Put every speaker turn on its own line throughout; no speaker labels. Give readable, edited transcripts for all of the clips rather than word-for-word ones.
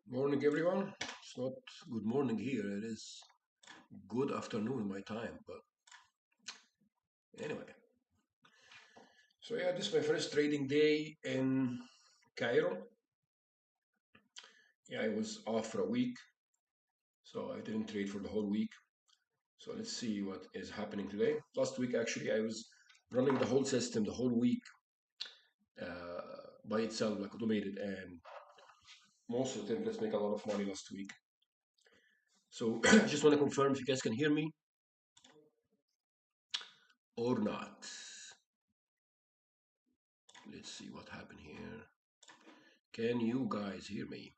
Morning, everyone. It's not good morning here. It is good afternoon my time. But anyway, so yeah, this is my first trading day in Cairo. Yeah, I was off for a week, so I didn't trade for the whole week. So let's see what is happening today. Last week, actually, I was running the whole system the whole week by itself, like automated, and most of the time, let's make a lot of money last week. So I just want to confirm if you guys can hear me or not. Let's see what happened here. Can you guys hear me?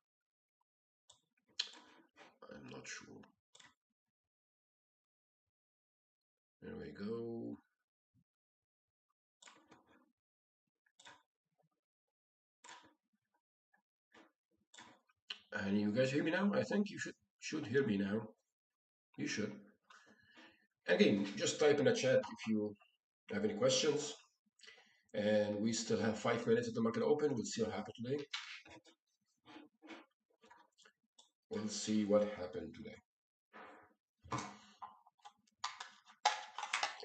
I'm not sure. There we go. And you guys hear me now? I think you should hear me now. You should. Again, just type in the chat if you have any questions. And we still have 5 minutes at the market open. We'll see what happened today. We'll see what happened today.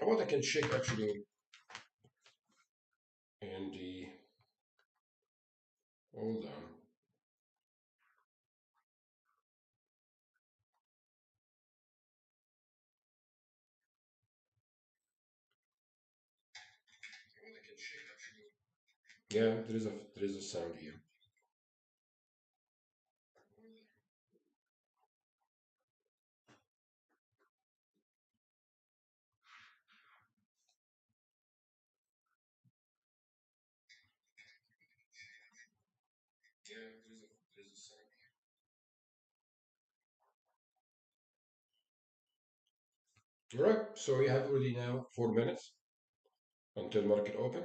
What I can check actually in the hold on. Yeah, there is a sound here. Yeah, there is a sound. All right, so we have already now 4 minutes until market open.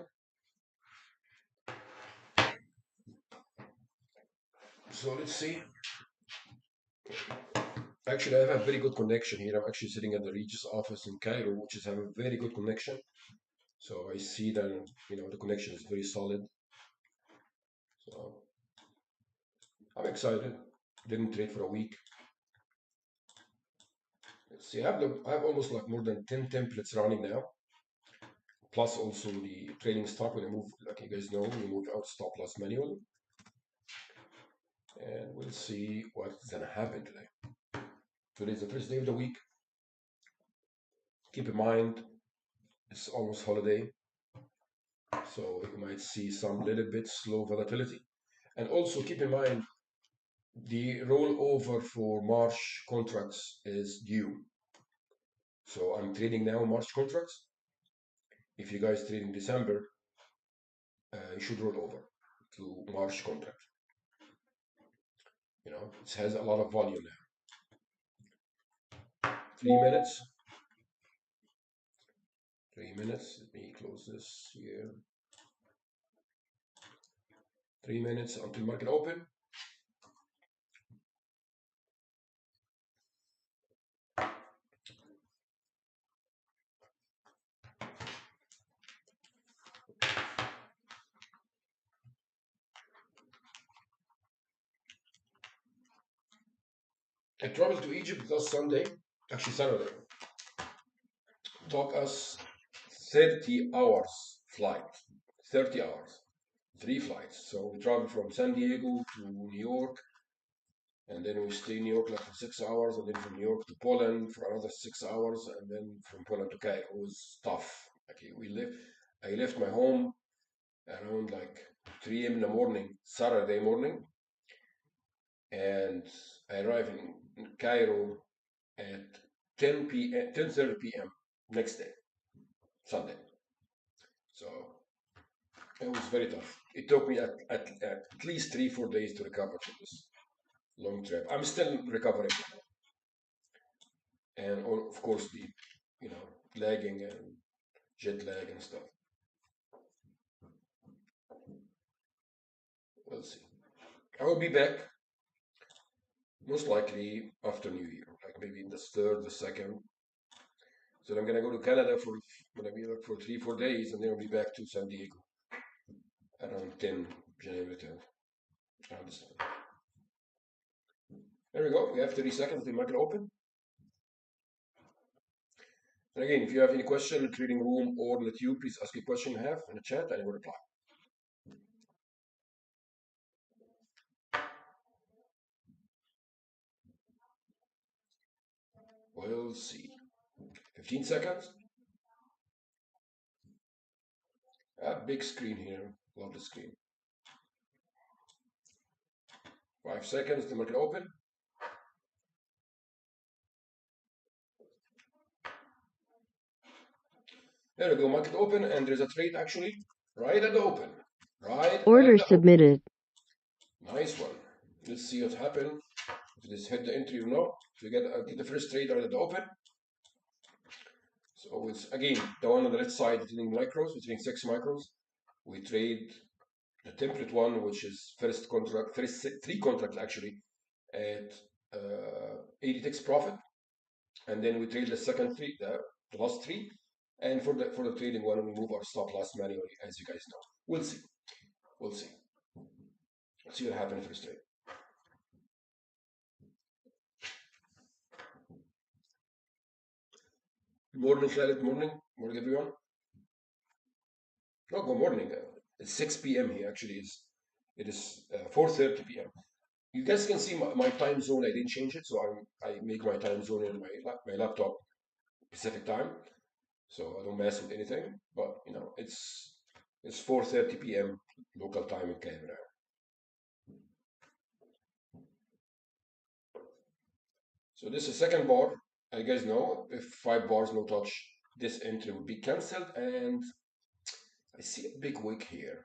So let's see. Actually, I have a very good connection here. I'm actually sitting at the Regis office in Cairo, which is have a very good connection. So I see that the connection is very solid. So I'm excited. Didn't trade for a week. Let's see, I have almost like more than 10 templates running now. Plus also the trailing stop when I move, like you guys know, we move out stop loss manually. And we'll see what's gonna happen today. Today is the first day of the week. Keep in mind, it's almost holiday. So you might see some little bit slow volatility. And also keep in mind, the rollover for March contracts is due. So I'm trading now March contracts. If you guys trade in December, you should roll over to March contract. It has a lot of volume now. 3 minutes. 3 minutes. Let me close this here. 3 minutes until market open. I traveled to Egypt last Sunday, actually Saturday. Took us 30 hours flight. 30 hours. Three flights. So we traveled from San Diego to New York, and then we stay in New York like for 6 hours, and then from New York to Poland for another 6 hours, and then from Poland to Cairo. It was tough. Okay, I left my home around like 3 a.m. in the morning, Saturday morning, and I arrived in Cairo at 10:30 p.m. next day, Sunday. So it was very tough. It took me at least 3 4 days to recover from this long trip. I'm still recovering, and of course the lagging and jet lag and stuff. We'll see. I will be back most likely after New Year, like maybe the third, the second. So I'm gonna go to Canada for gonna be there for 3 4 days, and then I'll be back to San Diego around 10 January 10th. I understand. There we go. We have 30 seconds to make it open. And again, if you have any question in the trading room or in the tube, please ask a question you have in the chat and I will reply. We'll see. 15 seconds. A big screen here. Love the screen. 5 seconds to make it open. There we go. Make it open, and there's a trade actually right at the open. Right.
Order
at the
submitted.
open. Nice one. Let's see what happened. If this hit the entry or not. So we get the first trade right at the open. So it's again the one on the left side trading micros. We're trading 6 micros. We trade the template one, which is first contract, first 3 contracts actually at 80 ticks profit, and then we trade the second 3, the last 3, and for the trading one, we move our stop loss manually, as you guys know. We'll see. We'll see. Let's see what happens first trade. Good morning, Khaled. Morning. Morning, everyone. No, good morning. It's 6 p.m. here. Actually, it is 4:30 p.m. You guys can see my time zone. I didn't change it, so I make my time zone in my laptop Pacific time, so I don't mess with anything. But it's 4:30 p.m. local time in Canada. So this is second bar. I guys know if 5 bars no touch, this entry would be cancelled, and I see a big wick here.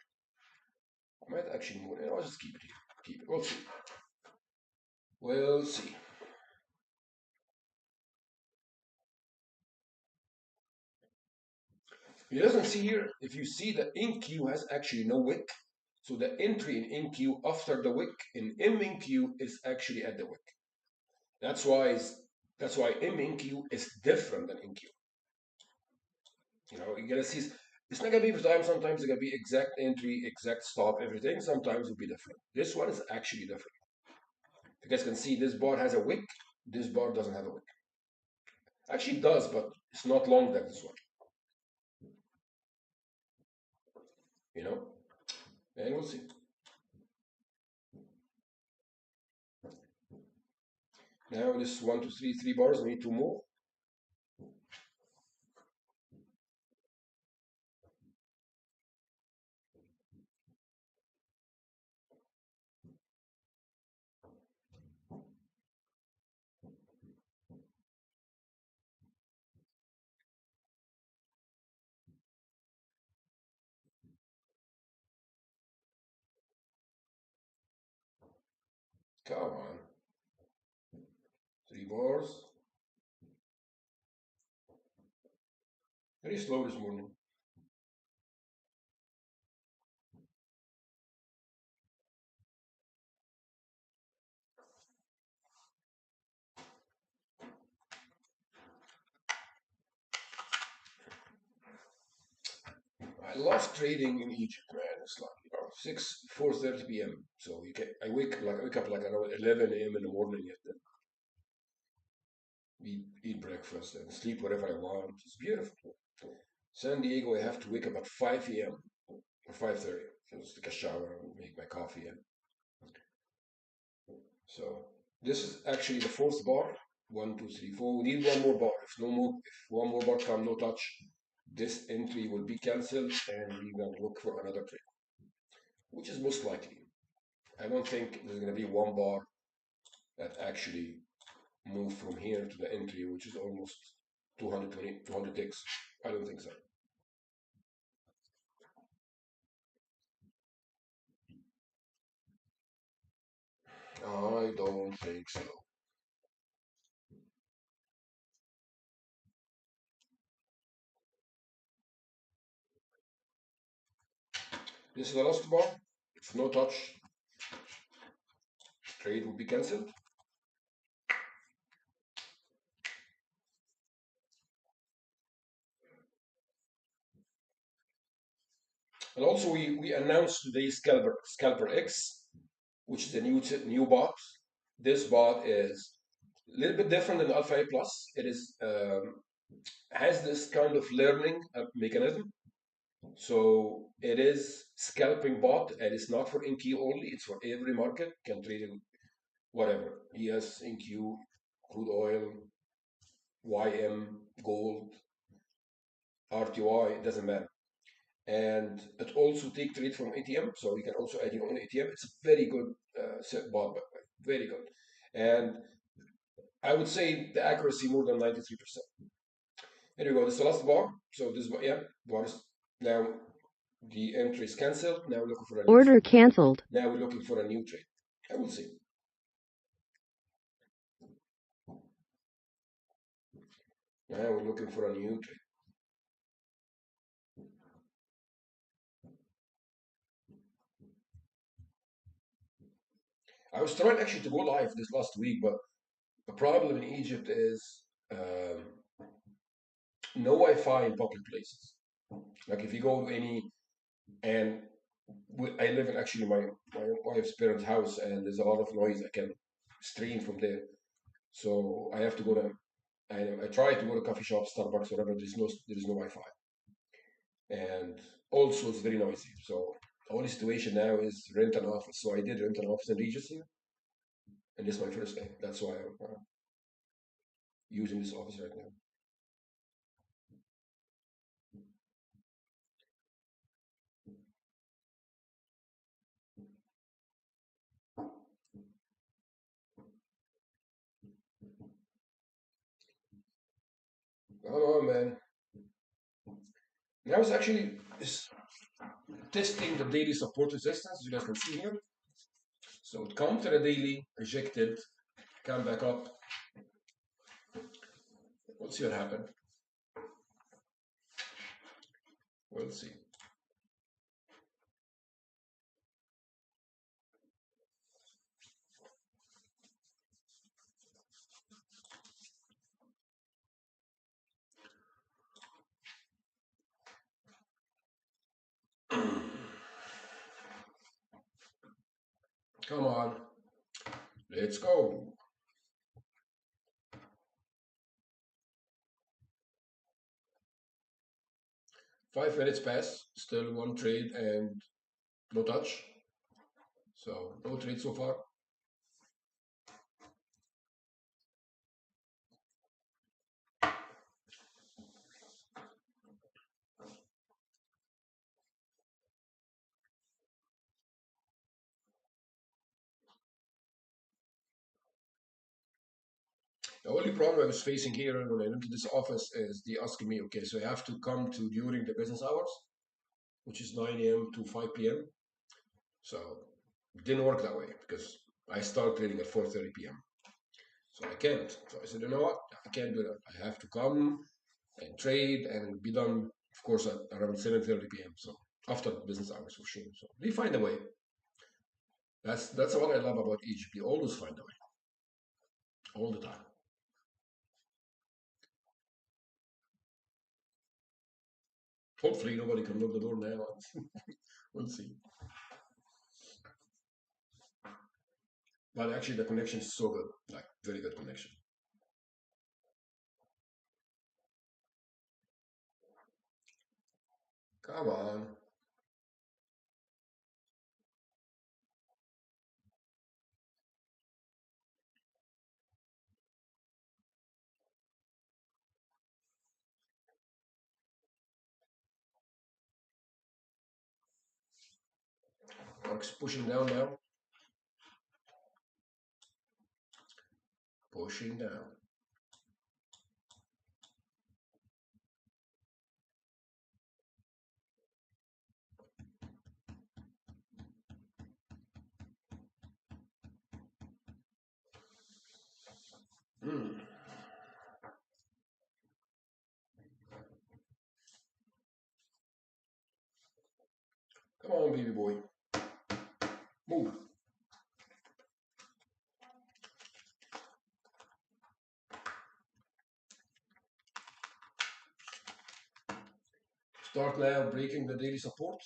I might actually move it. I'll just keep it here. Keep it. We'll see. We'll see. He doesn't see here. If you see the NQ has actually no wick, so the entry in NQ after the wick in MNQ is actually at the wick. That's why MNQ is different than NQ. You're gonna see it's not gonna be every time. Sometimes it's gonna be exact entry, exact stop, everything. Sometimes it'll be different. This one is actually different. You guys can see this bar has a wick. This bar doesn't have a wick. Actually, it does, but it's not long like this one. You know, and we'll see. Now this 1, 2, 3 bars. We need to move. Come on. 3 bars. Very slow this morning. I love trading in Egypt, man. It's like 4:30 p.m. So I wake up like around 11 a.m. in the morning, yet then eat breakfast and sleep wherever I want. It's beautiful. San Diego, I have to wake up at 5 a.m. or 5:30. Just take a shower and make my coffee. And so this is actually the fourth bar. 1, 2, 3, 4. We need one more bar. If one more bar come, no touch, this entry will be cancelled and we're gonna look for another trade, which is most likely. I don't think there's gonna be one bar that actually move from here to the entry, which is almost 220, 200 ticks. I don't think so. I don't think so. This is the last bar. If no touch, trade will be cancelled. And also we announced today Scalper X, which is a new bot. this bot is a little bit different than Alpha A Plus. It is has this kind of learning mechanism. So it is scalping bot, and it's not for NQ only. It's for every market. Can trade in whatever ES, NQ, crude oil, YM, gold, RTY. It doesn't matter. And it also take trade from ATM, so you can also add your own ATM. It's a very good bot, by the way, very good. And I would say the accuracy more than 93%. Here we go. This is the last bar. So this bar, yeah, bar is now the entry is cancelled. Now we're looking for a new
Order
trade.
canceled.
Now we're looking for a new trade. I will see. Now we're looking for a new trade. I was trying actually to go live this last week, but the problem in Egypt is no Wi-Fi in public places. Like if you go to any, and I live in actually my wife's parents' house, and there's a lot of noise. I can stream from there, so I have to go to. I try to go to coffee shops, Starbucks, whatever. There is no Wi-Fi, and also it's very noisy. So the only situation now is rent an office. So I did rent an office in Regis here, and this is my first day. That's why I'm using this office right now. Come on, man. Now it's actually testing the daily support resistance, as you guys can see here. So it counted a daily, rejected, come back up. We'll see what happened. We'll see. Come on. Let's go. 5 minutes pass, still one trade and no touch. So no trade so far. The only problem I was facing here when I went to this office is they asking me, okay, so you have to come to during the business hours, which is 9 a.m. to 5 p.m. So it didn't work that way because I start trading at 4:30 p.m. So I can't. So I said, you know what? I can't do that. I have to come and trade and be done, of course, at around 7:30 p.m. So after business hours for sure. So they find a way. That's what I love about Egypt. They always find a way, all the time. Hopefully nobody can knock the door now. We'll see. But actually, the connection is so good, like very good connection. Come on. Mark's pushing down now. Pushing down. Mm. Come on, baby boy. Move. Start now breaking the daily support.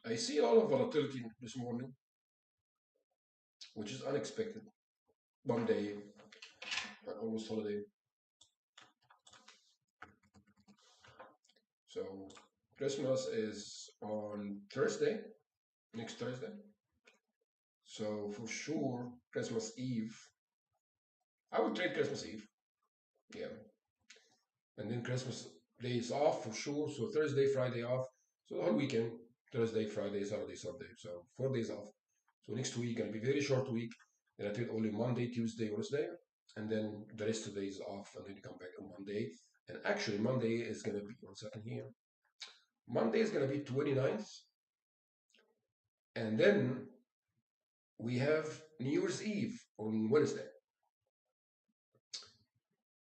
I see a lot of volatility this morning, which is unexpected. Monday, almost holiday. So Christmas is on Thursday, next Thursday. So for sure, Christmas Eve, I would trade Christmas Eve. Yeah. And then Christmas Day is off for sure. So Thursday, Friday off. So the whole weekend, Thursday, Friday, Saturday, Sunday. So 4 days off. So next week gonna be very short week. Then I trade only Monday, Tuesday, Wednesday, and then the rest of the days off, and then you come back on Monday. And actually, Monday is gonna be 1 second here. Monday is gonna be 29th, and then we have New Year's Eve on Wednesday.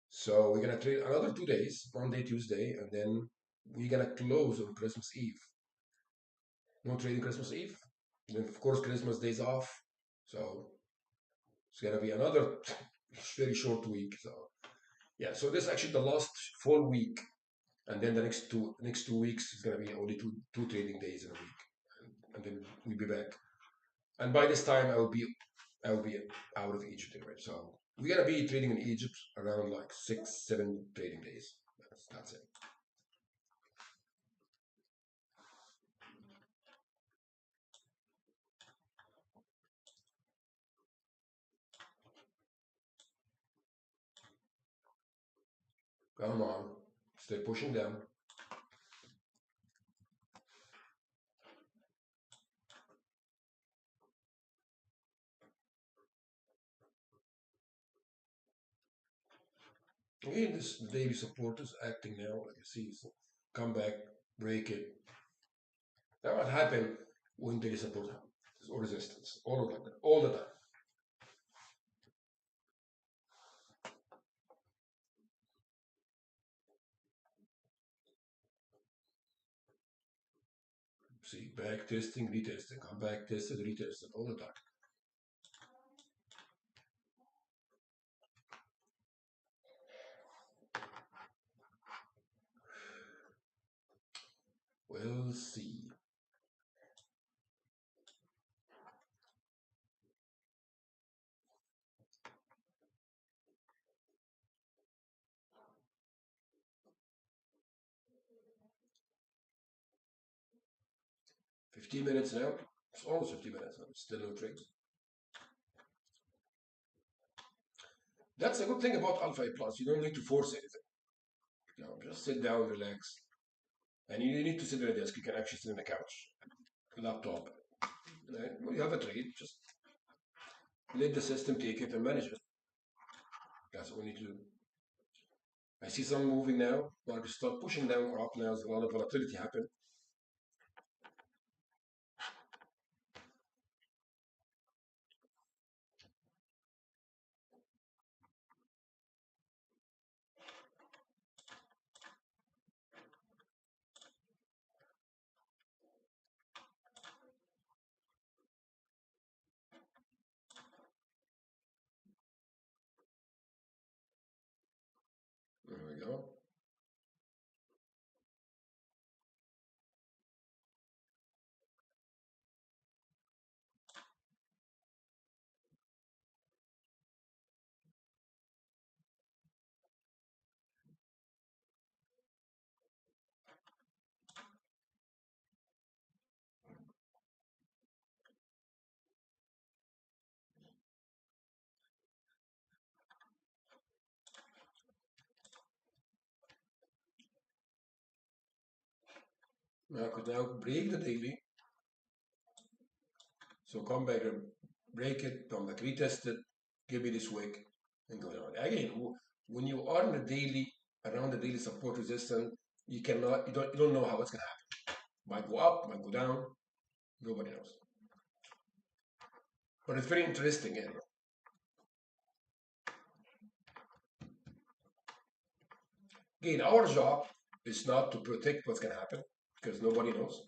So we're gonna trade another 2 days, Monday, Tuesday, and then we're gonna close on Christmas Eve. No trading Christmas Eve. And then of course Christmas Day's off. So it's gonna be another very short week. So yeah, so this is actually the last full week, and then the next two weeks is gonna be only two trading days in a week, and then we'll be back. And by this time I will be out of Egypt anyway. So we're gonna be trading in Egypt around like 6, 7 trading days. That's it. Come on, stay pushing down. 'This daily support is acting now like you see. So come back, break it. That what happen when daily support happens or resistance. All of that, all the time. See, back testing, retesting, come back, tested, retested, all the time. We'll see. 15 minutes now. It's almost 15 minutes now. Still no trades. That's a good thing about Alpha A Plus. You don't need to force anything. Just sit down, relax. And you need to sit at a desk. You can actually sit on a couch, laptop. When you have a trade, just let the system take it and manage it. That's what we need to do. I see some moving now. Market start pushing down or up now. There's a lot of volatility happen. There we go. Now I could now break the daily. So come back and break it, come back, retest it, give me this wick, and go down. Again, when you are in the daily, around the daily support resistance, you don't know how it's gonna happen. Might go up, might go down, nobody knows. But it's very interesting area. Again, our job is not to predict what's gonna happen because nobody knows.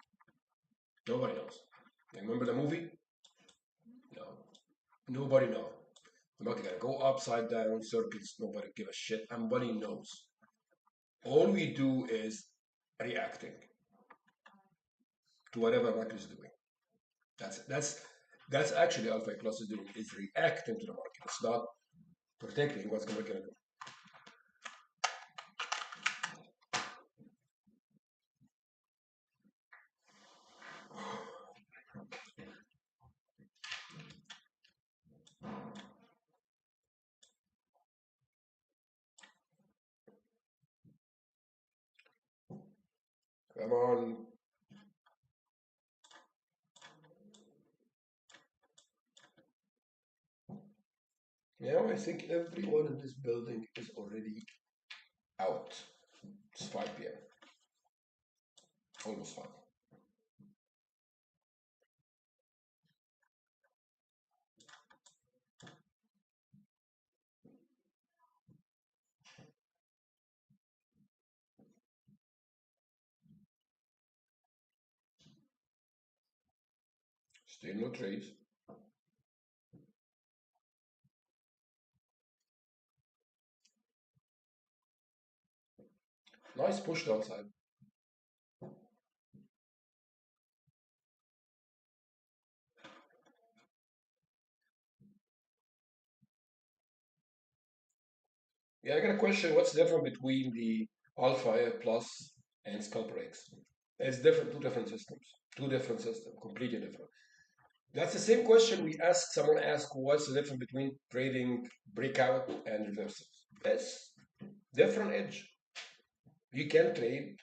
Nobody knows. Remember the movie? No. Nobody knows. The market gonna go upside down, circles, nobody give a shit. Nobody knows. All we do is reacting. to whatever market is doing. That's actually Alpha Plus is doing, is reacting to the market. It's not protecting what's the market do. Come on. Now I think everyone in this building is already out. It's 5 p.m. Almost 5. Still no trades. Nice push downside. Yeah, I got a question. What's the difference between the Alpha Plus and Scalper X? It's different, two different systems. Two different systems, completely different. That's the same question we asked. Someone asked, what's the difference between trading breakout and reversals? It's different edge. You can trade.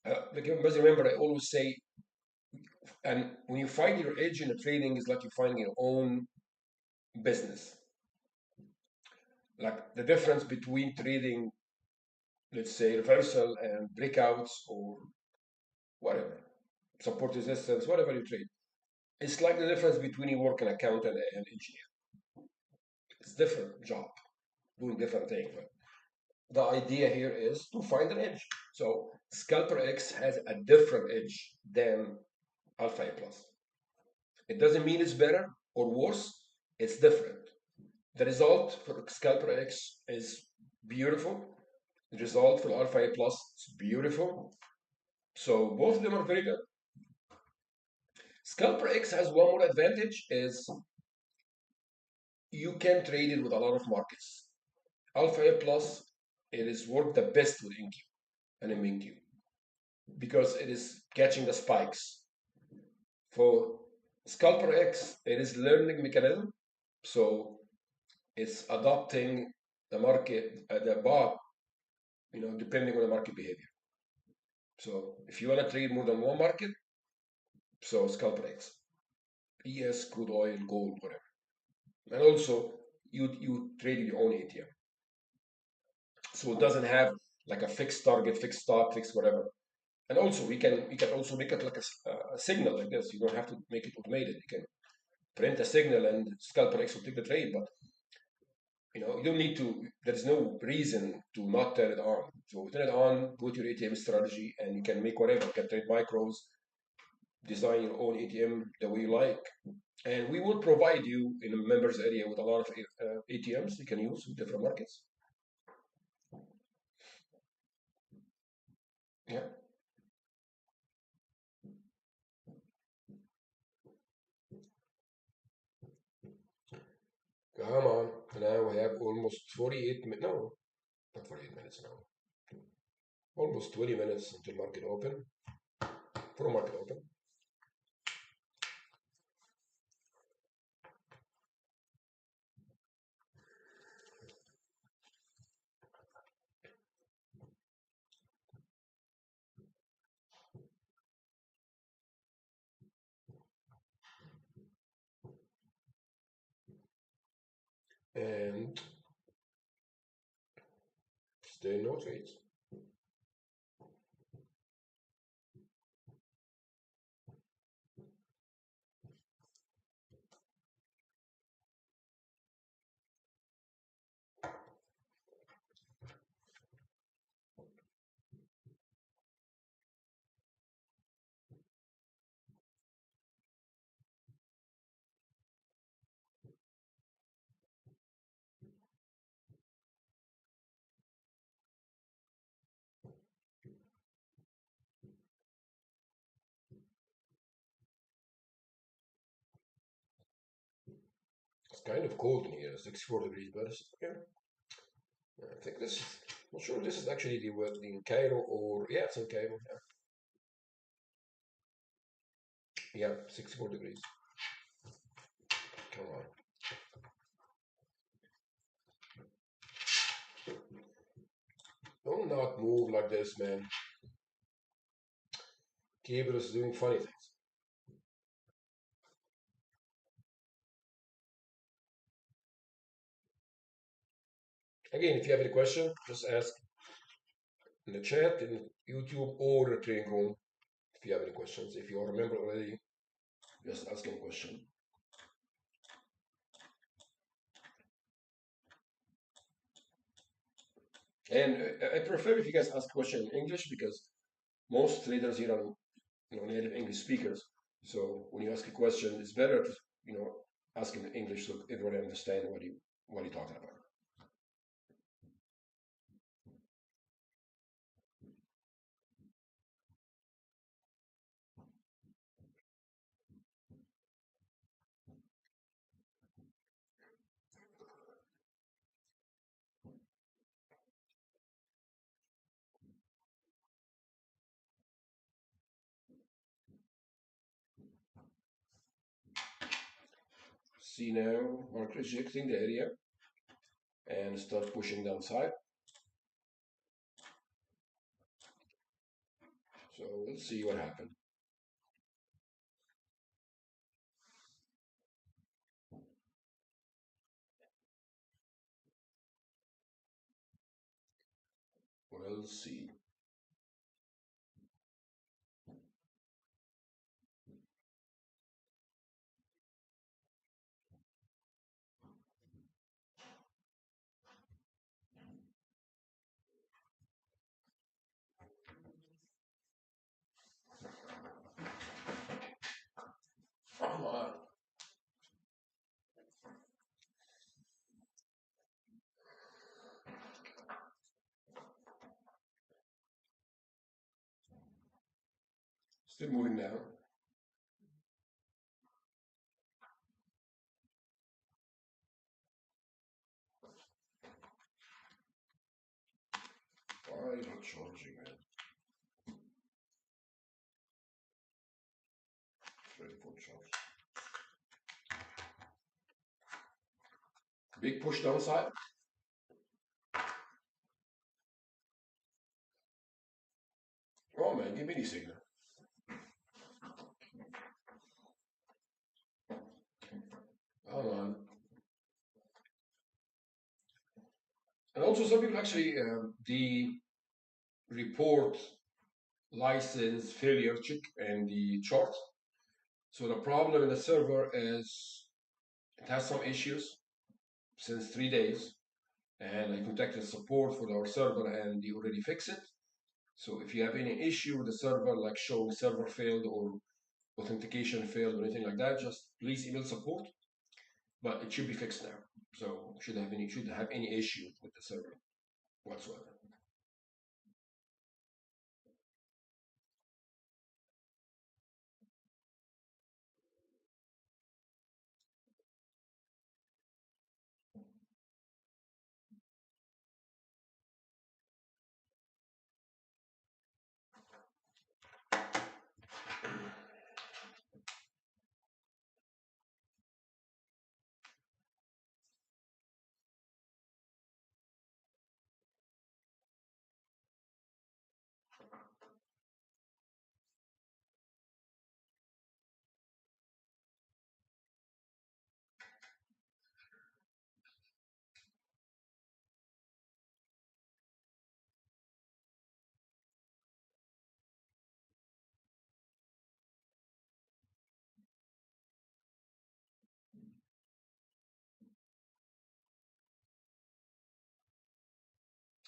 Like you must remember, I always say, and when you find your edge in the trading, it's like you find your own business. Like the difference between trading, let's say, reversal and breakouts or whatever, support resistance, whatever you trade. It's like the difference between you work an accountant and an engineer. It's different job, doing different things. But the idea here is to find an edge. So Scalper X has a different edge than Alpha A Plus. It doesn't mean it's better or worse. It's different. The result for Scalper X is beautiful. The result for Alpha A Plus is beautiful. So both of them are very good. Scalper X has one more advantage is you can trade it with a lot of markets. Alpha A Plus, it is worked the best with InQ and MinQ because it is catching the spikes. For Scalper X, it is learning mechanism, so it's adopting the market, the bot, depending on the market behavior. So if you want to trade more than one market, so Scalper X, ES, crude oil, gold, whatever. And also, you trade your own ATM. So it doesn't have like a fixed target, fixed stop, fixed whatever. And also, we can also make it like a signal like this. You don't have to make it automated. You can print a signal and Scalper X will take the trade, but you don't need to. There's no reason to not turn it on. So turn it on, go to your ATM strategy, and you can make whatever. You can trade micros, design your own ATM the way you like. And we will provide you in a members area with a lot of ATMs you can use in different markets. Yeah. Come on. Now we have almost 48 minutes. No, not 48 minutes now. Almost 20 minutes until market open. For market open. And still no trades. kind of cold in here, 64 degrees, but it's okay. I think this, not sure this is actually the weather in Cairo or, yeah, it's in Cairo. Yeah, 64 degrees. Come on. Do not move like this, man. Cable is doing funny things. Again, if you have any question, just ask in the chat in YouTube or the training room if you have any questions. If you remember already, just ask any question. And I prefer if you guys ask question in English because most traders here are native English speakers. So when you ask a question, it's better to ask in English so everyone understand what you're talking about. See now, mark rejecting the area and start pushing downside. So we'll see what happens. We'll see. Come on. Still moving down. Why not charging, man? Ready for charge. Big push downside. Oh man, give me the signal. Come on. And also some people actually the report license failure check and the chart. So the problem in the server is it has some issues since 3 days, and I contacted support for our server and they already fixed it. So if you have any issue with the server, like showing server failed or authentication failed or anything like that, just please email support. But it should be fixed now. So should have any issue with the server whatsoever.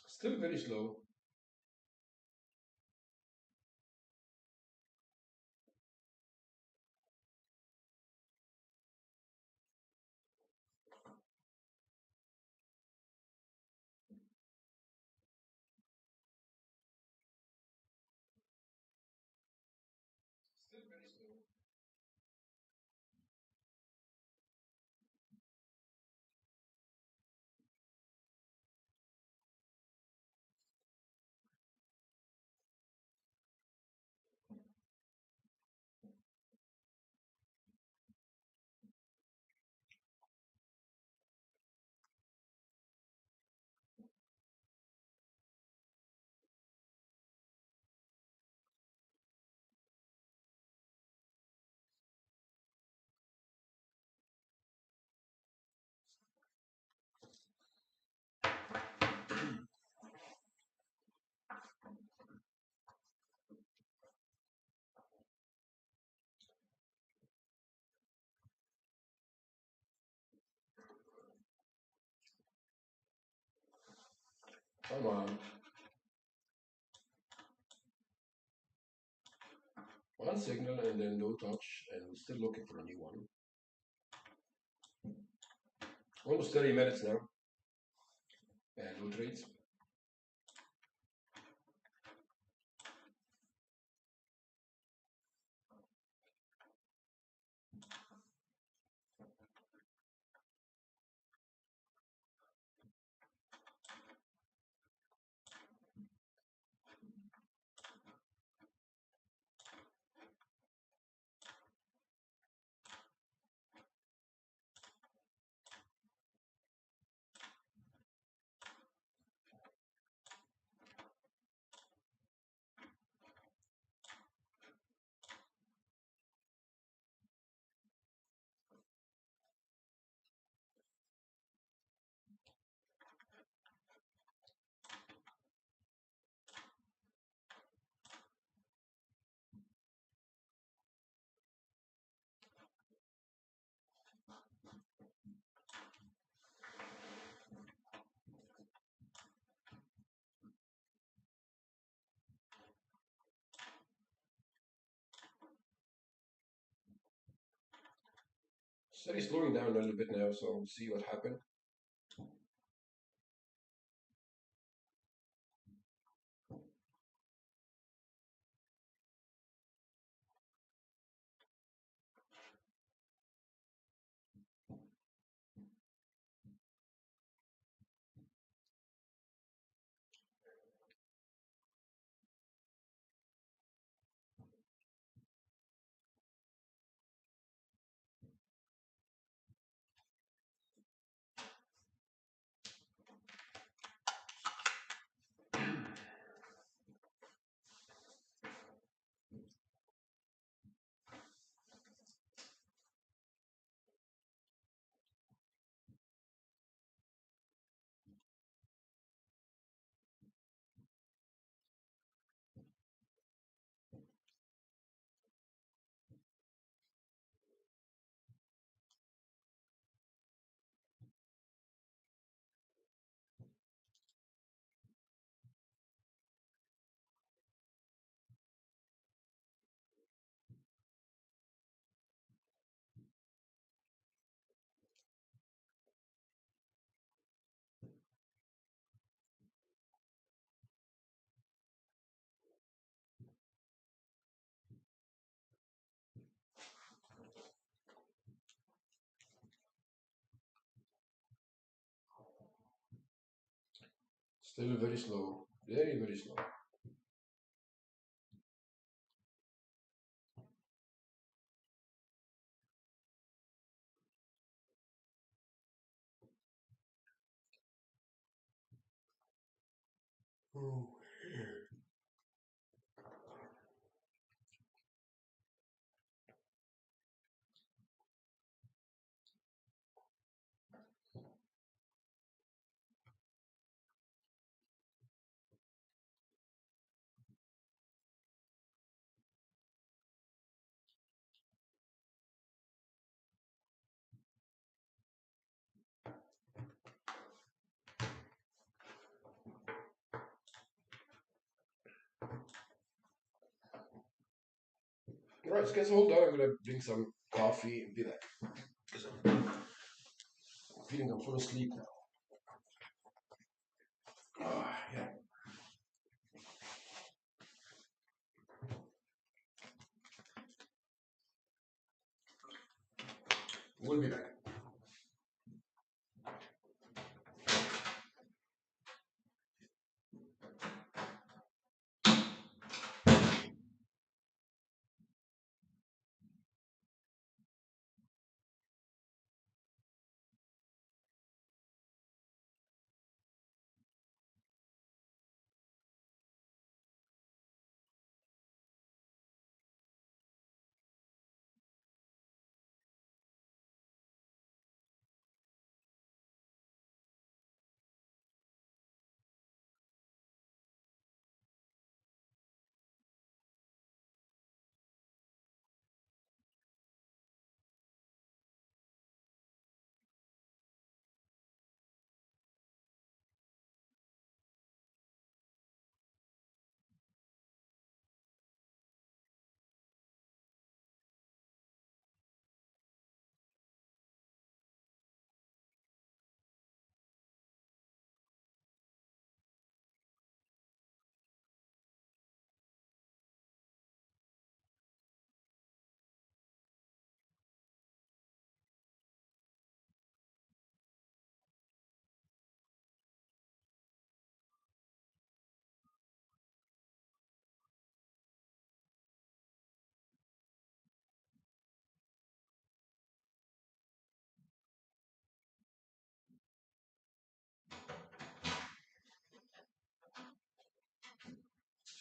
Still very slow. Still very slow. Come on. One signal and then no touch, and we're still looking for a new one. Almost 30 minutes now, and no trades. Steady slowing down a little bit now, so we'll see what happened. Still very slow, very, very slow. Oh, all right, guys, hold on. I'm gonna drink some coffee and be back because I'm feeling I'm full of sleep now. Yeah, we'll be back.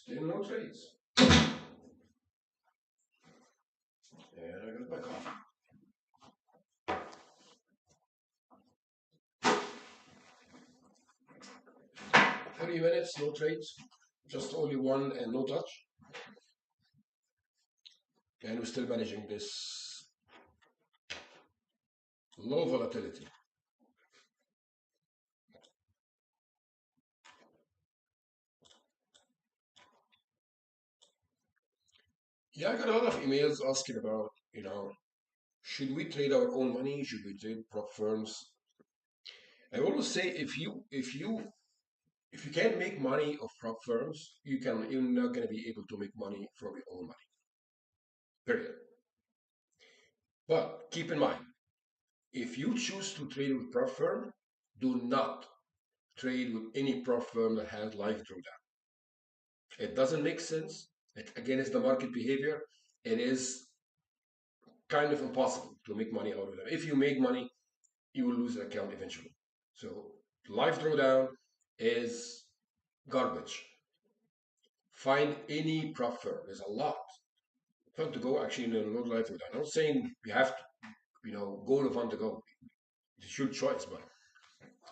Still no trades. And I got my coffee. 30 minutes, no trades, just only one and no touch. And we're still managing this low volatility. Yeah, I got a lot of emails asking about, should we trade our own money? Should we trade prop firms? I always say if you can't make money of prop firms, you're not gonna be able to make money from your own money. Period. But keep in mind, if you choose to trade with prop firm, do not trade with any prop firm that has live drawdown. It doesn't make sense. It again is the market behavior. It is kind of impossible to make money out of them. If you make money, you will lose the account eventually. So live drawdown is garbage. Find any prop firm. There's a lot. Fun to go actually in a low live drawdown. I'm not saying you have to, go to fun to go. It's your choice, but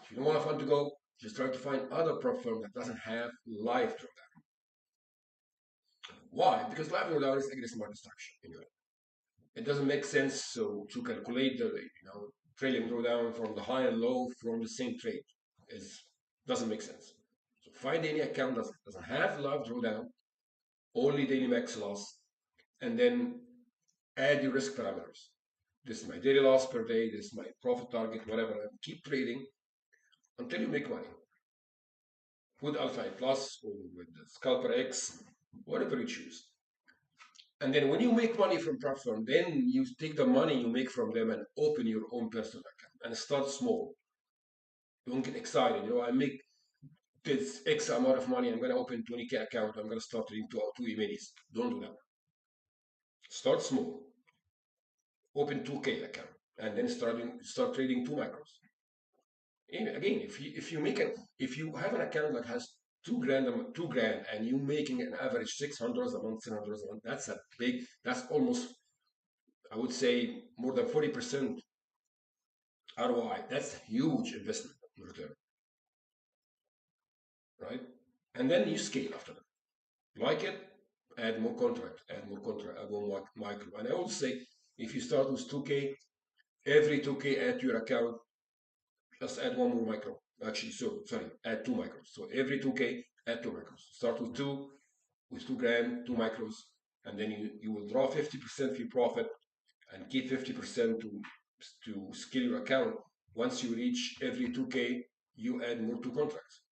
if you don't want fun to go, just try to find other prop firm that doesn't have live drawdown. Why? Because live drawdown is against market structure anyway. It doesn't make sense so to calculate the trailing drawdown from the high and low from the same trade. It doesn't make sense. So find any account that doesn't have live drawdown, only daily max loss, and then add your risk parameters. This is my daily loss per day, this is my profit target, whatever. And keep trading until you make money. With Alpha A Plus or with the Scalper X, whatever you choose. And then when you make money from platform, then you take the money you make from them and open your own personal account and start small. Don't get excited. I make this X amount of money. I'm going to open 20K account. I'm going to start trading two E-minis. Don't do that. Start small. Open 2K account and then start trading two micros. Again, if you have an account that has 2 grand and you making an average 600 a month, 700 a month, that's almost, I would say, more than 40% ROI. That's a huge investment in return, right? And then you scale after that. Like it, add more contract, add more contract, add more micro. And I always say, if you start with 2K, every 2K add to your account, just add one more micro. Actually, sorry, add two micros. So every 2K, add two micros. Start with 2 grand, two micros, and then you will draw 50% of your profit and keep 50% to scale your account. Once you reach every 2K, you add more two contracts.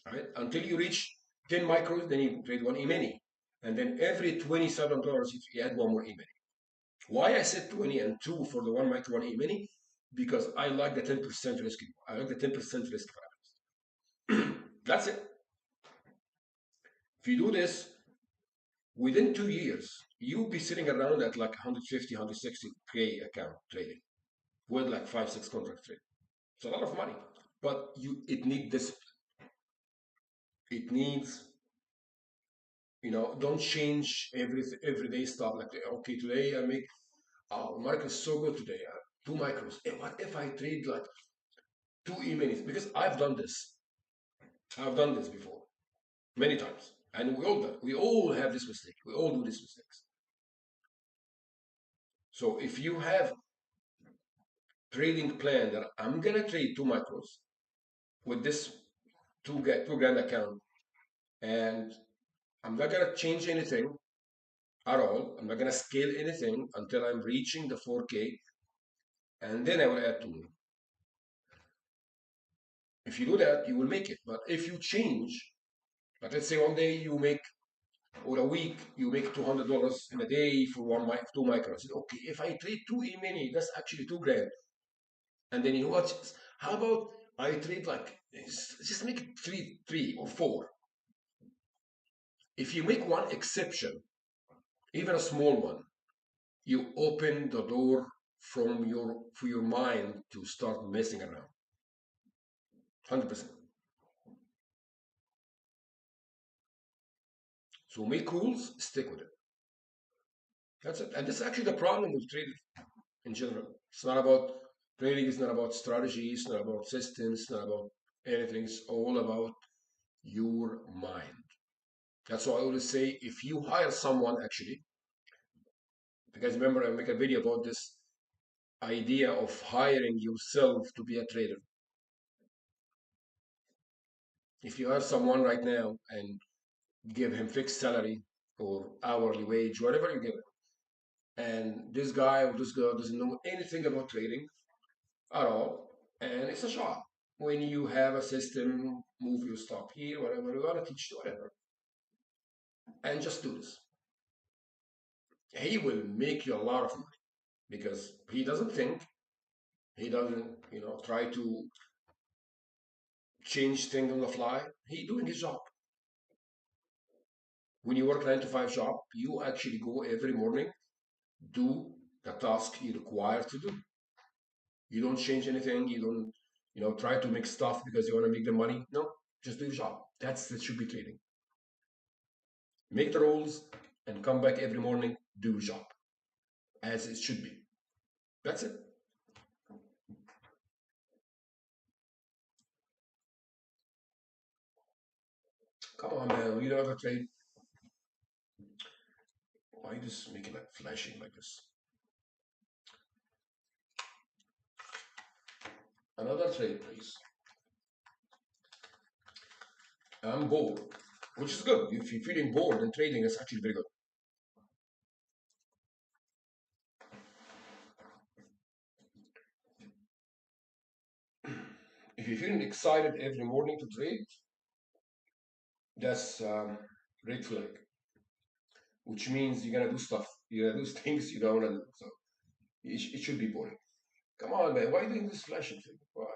All right? Until you reach 10 micros, then you trade one E-mini. And then every $27, you add one more E-mini. Why I said 20 and 2 for the one micro, one E-mini? Because I like the 10% risk. I like the 10% risk parameters. That's it. If you do this, within 2 years, you'll be sitting around at like 150, 160K account trading with like 5, 6 contract trade. It's a lot of money, but it needs discipline. It needs, don't change every day stuff like, okay, today I make, oh, market is so good today, two micros. And what if I trade like two E-minis? Because I've done this. I've done this before many times, and we all have this mistake. We all do these mistakes. So if you have trading plan that I'm gonna trade two micros with this 2 grand account, and I'm not gonna change anything at all. I'm not gonna scale anything until I'm reaching the 4K, and then I will add two more. If you do that, you will make it. But if you change, like let's say one day you make, or a week you make $200 in a day for two micros. Okay, if I trade two E-mini, that's actually 2 grand. And then you know what? How about I trade like just make it three or four. If you make one exception, even a small one, you open the door for your mind to start messing around. 100%. So make rules, stick with it. That's it. And this is actually the problem with trading in general. It's not about trading, it's not about strategy, it's not about systems, it's not about anything. It's all about your mind. That's why I always say if you hire someone actually, because remember I make a video about this idea of hiring yourself to be a trader. If you hire someone right now and give him fixed salary or hourly wage, whatever you give him, and this guy or this girl doesn't know anything about trading at all, and it's a job. When you have a system, move your stop here, whatever you gotta teach, whatever, and just do this. He will make you a lot of money because he doesn't think, he doesn't, try to change things on the fly. He doing his job. When you work 9 to 5 job, you actually go every morning, do the task you're required to do. You don't change anything. You don't, try to make stuff because you want to make the money. No, just do your job. That should be trading. Make the rules and come back every morning, do your job as it should be. That's it. Come on, man. You don't have a trade. Why this making like flashing like this? Another trade, please. I'm bored, which is good. If you're feeling bored, then trading is actually very good. If you're feeling excited every morning to trade, that's red flag, which means you're gonna do stuff. You're gonna do things you don't wanna do. So it should be boring. Come on, man. Why are you doing this flashing thing? Why?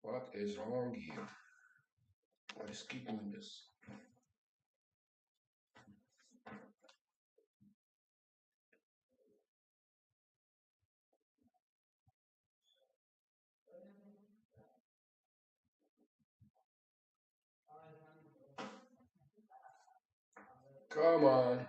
What is wrong here? Why is keep doing this? Come on.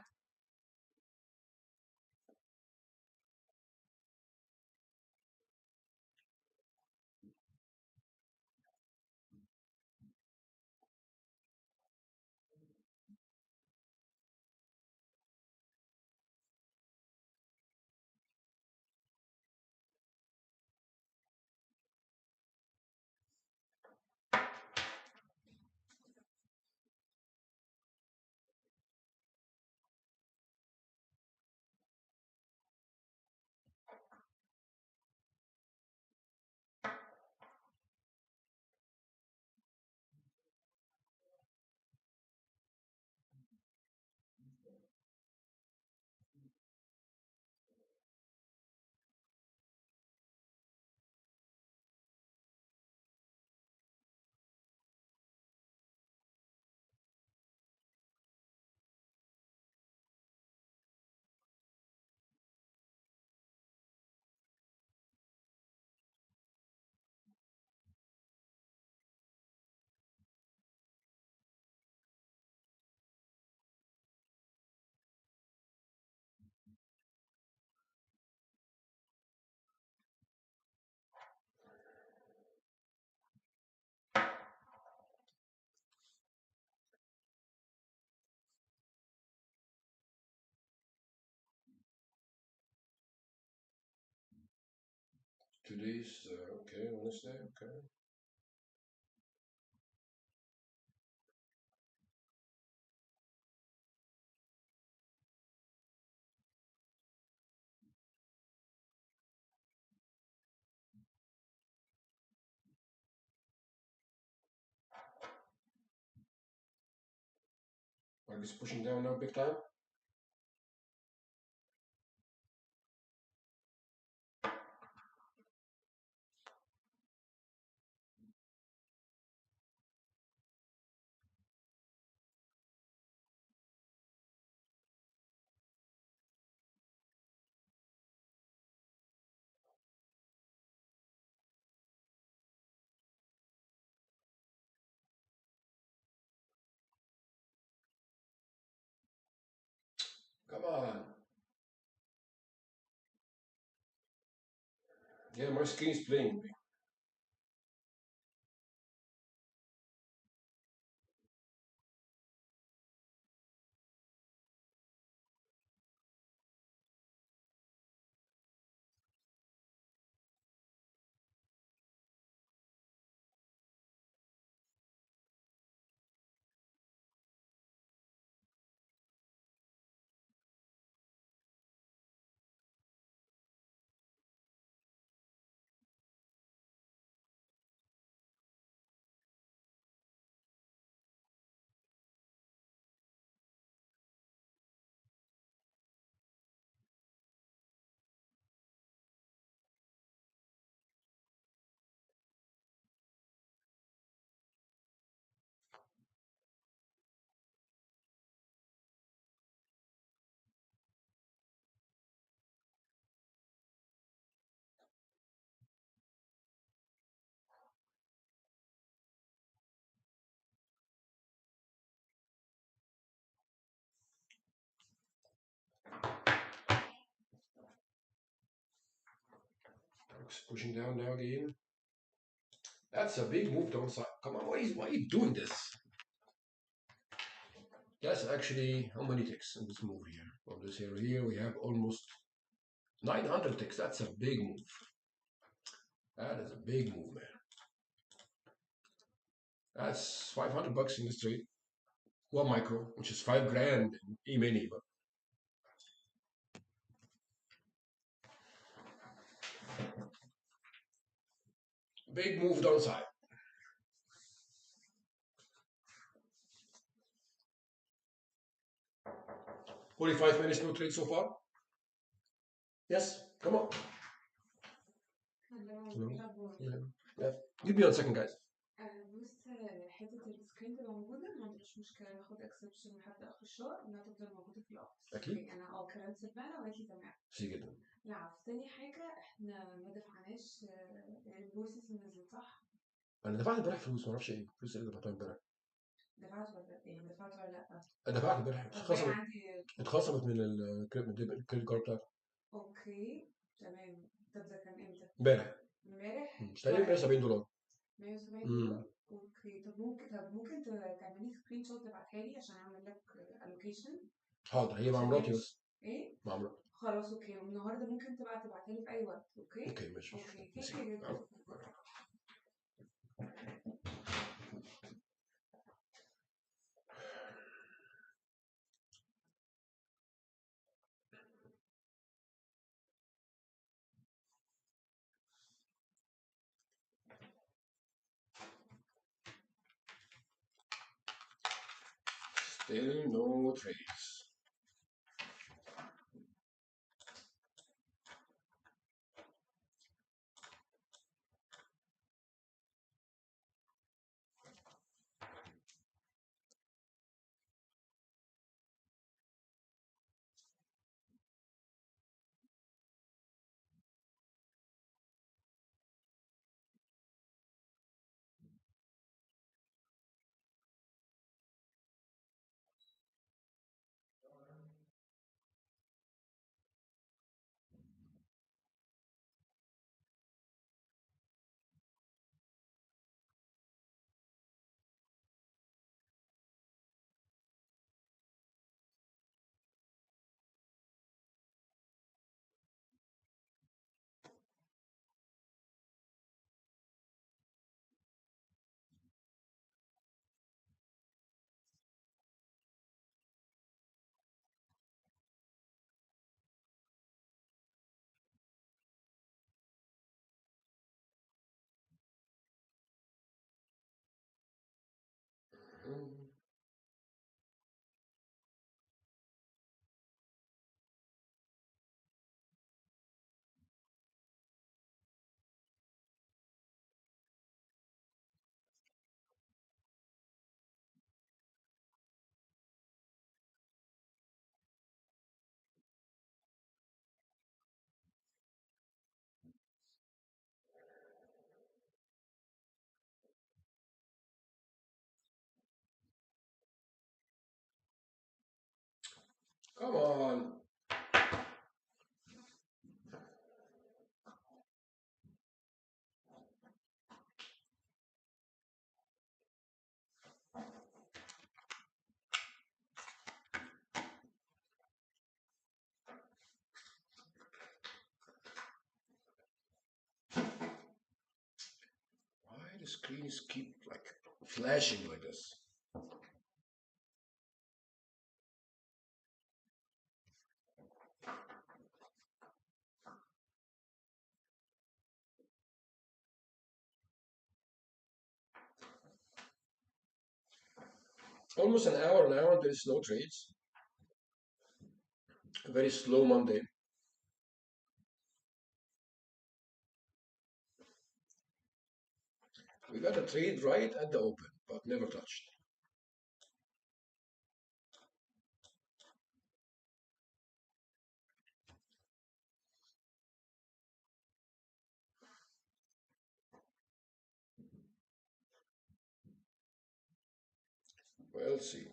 Today's okay, Wednesday, okay. Market's pushing down now big time. on. Yeah, my screen is playing. It's pushing down now again. That's a big move downside. Come on, why are you doing this? That's actually how many ticks in this move here? On this area here, we have almost 900 ticks. That's a big move. That is a big move, man. That's 500 bucks in this trade. One micro, which is 5 grand in E-mini, but big move downside. 45 minutes no trade so far. Yes, come on. Hello. Yeah. Yeah. Give me 1 second, guys. بص حتة السكرين تبقى موجودة ما عندناش مشكلة ناخد اكسبشن لحد آخر الشهر إنها تفضل موجودة في الأوفيس. أكيد. أوكي أنا كلمت سبانة وقالت لي تمام. ميرسي جدا. العفو. تاني حاجة إحنا ما دفعناش الانفويسز اللي نزلت صح؟ أنا دفعت امبارح فلوس معرفش إيه، فلوس إيه اللي دفعتها امبارح؟ دفعت ولا إيه؟ دفعت ولا لأ؟ دفعت امبارح اتخصمت من الكريدت كارد بتاعتي. أوكي تمام. طب ده كان إمتى؟ امبارح. امبارح؟ تقريبا 170 دولار. 170 دولار. اوكي طب ممكن تعملي سكرين شوت تبعتها لي عشان اعمل لك الوكيشن. حاضر، هي مع مراتي بس. ايه؟ مع مراتي. خلاص اوكي، والنهارده ممكن تبعتها لي في اي وقت. اوكي؟ اوكي ماشي. اوكي ثانك يو جدا. Still no trades. Come on. The screens keep like flashing like this. Almost an hour now, and there is no trades. A very slow Monday. We got a trade right at the open, but never touched. We'll see.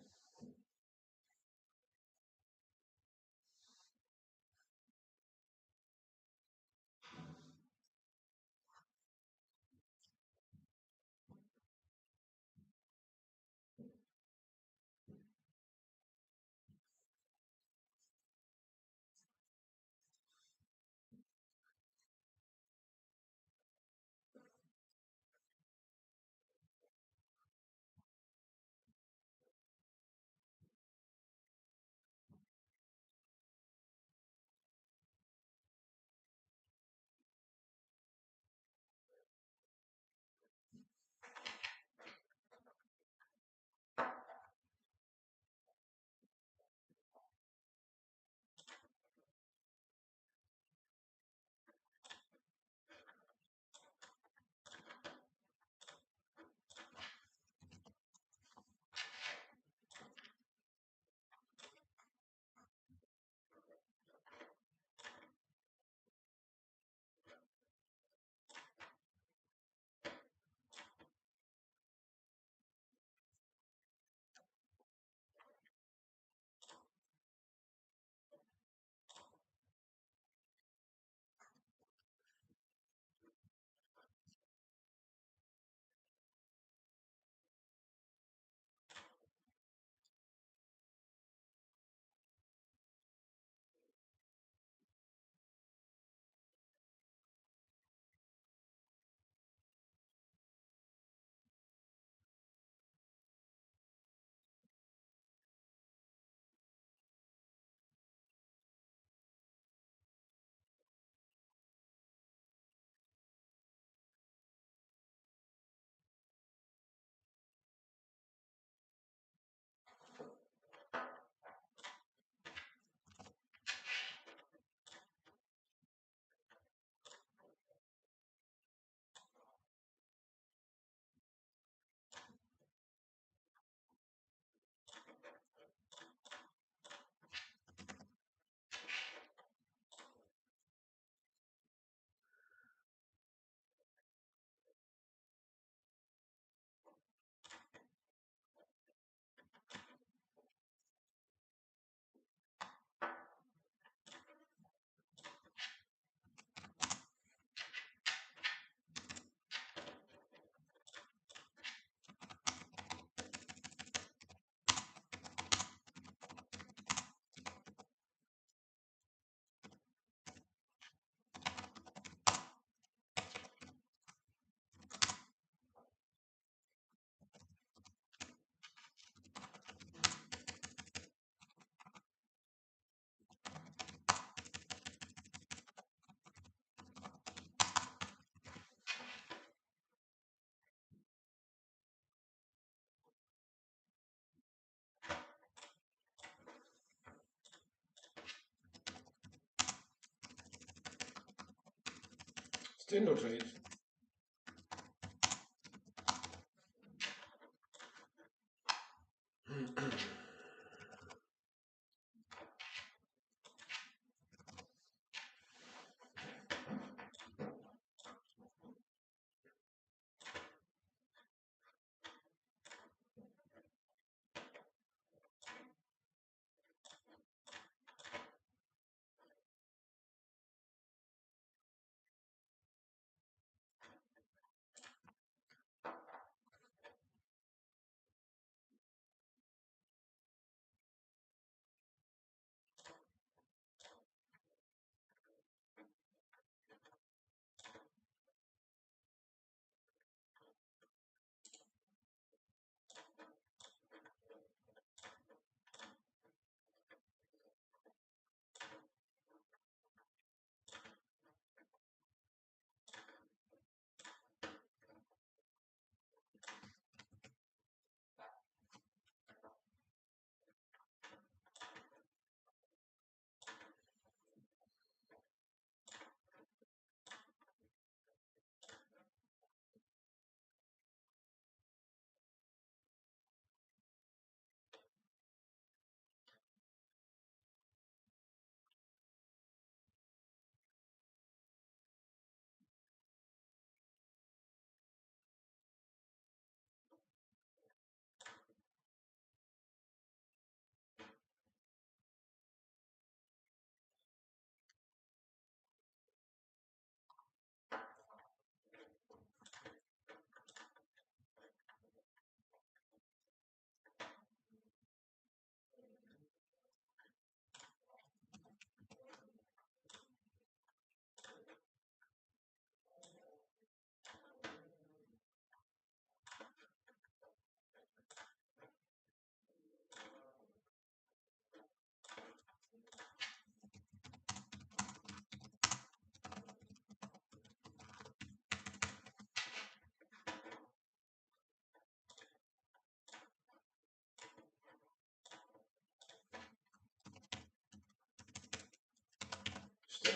Still no trade.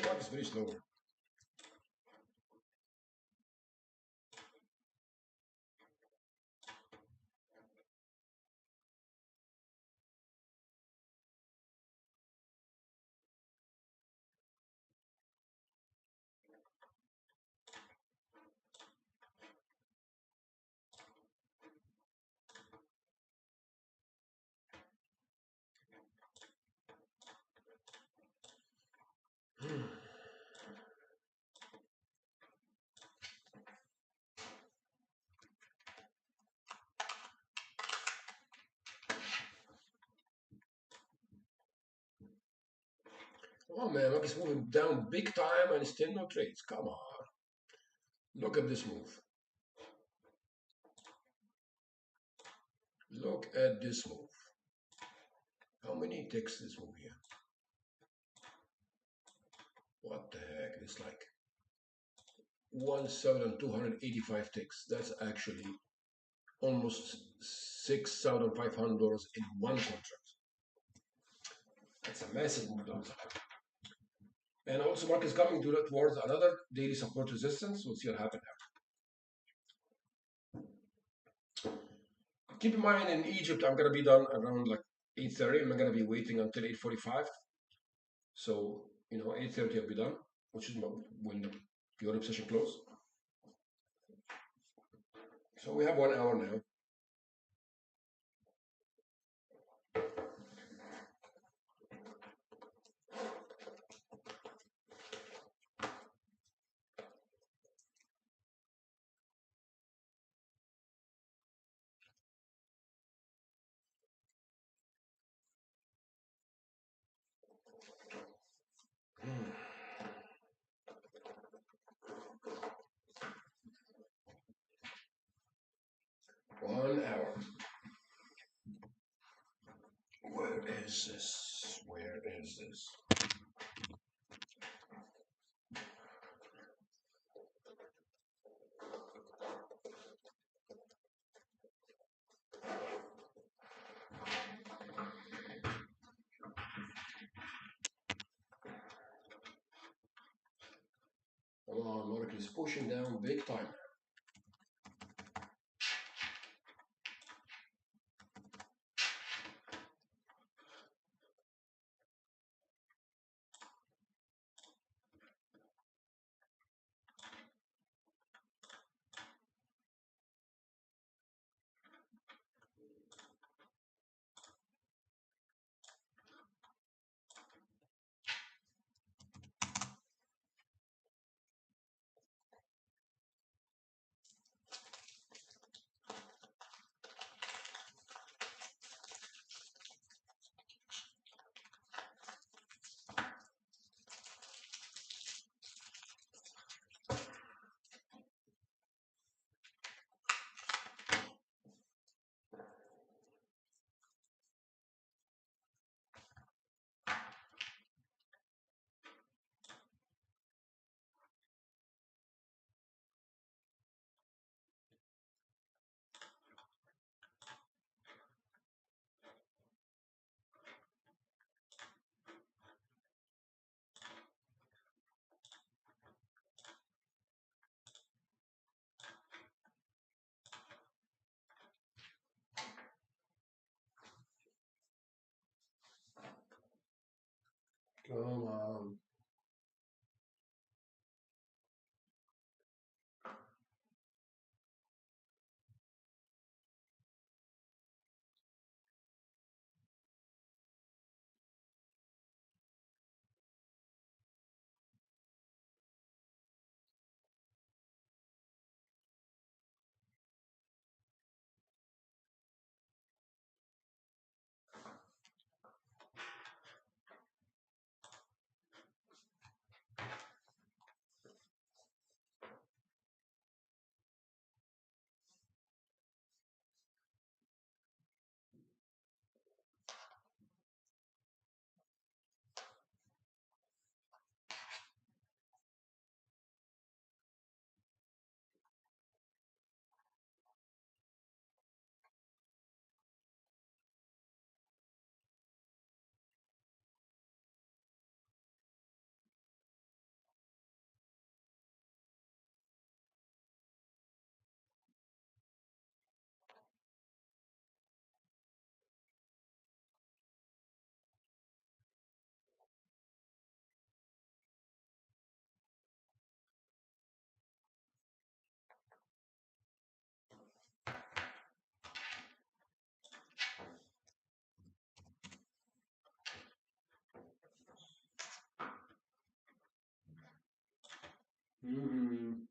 Mark is very slow. Oh man, Mark is moving down big time and still no trades. Come on. Look at this move. Look at this move. How many ticks this move here? What the heck? It's like 1,285 ticks. That's actually almost $6,500 in one contract. That's a massive move down. And also, Mark is coming towards another daily support resistance. We'll see what happens. Keep in mind, in Egypt, I'm gonna be done around like 8:30. I'm gonna be waiting until 8:45. So 8:30 I'll be done, which is when the Europe session close. So we have 1 hour now. Hmm. 1 hour. Where is this? Where is this? Come on, Monaco is pushing down big time. Mm-hmm.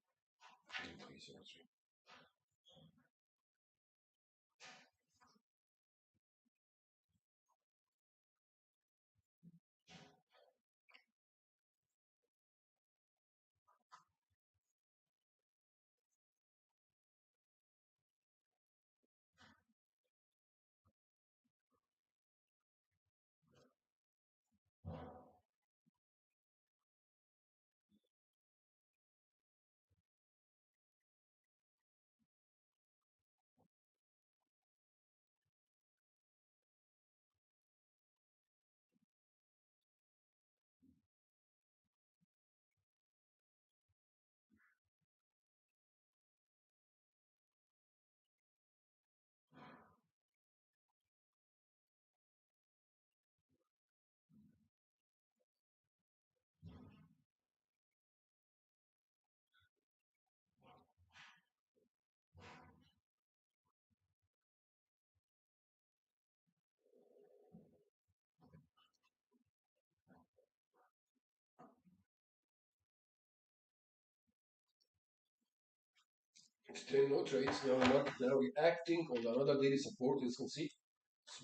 Still no trades. Now now we're acting on another daily support. As you can see,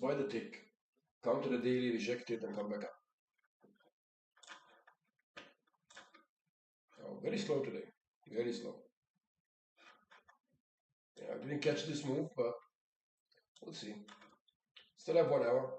buy the tick. Come to the daily, reject it, and come back up. Oh, very slow today. Very slow. Yeah, I didn't catch this move, but we'll see. Still have 1 hour.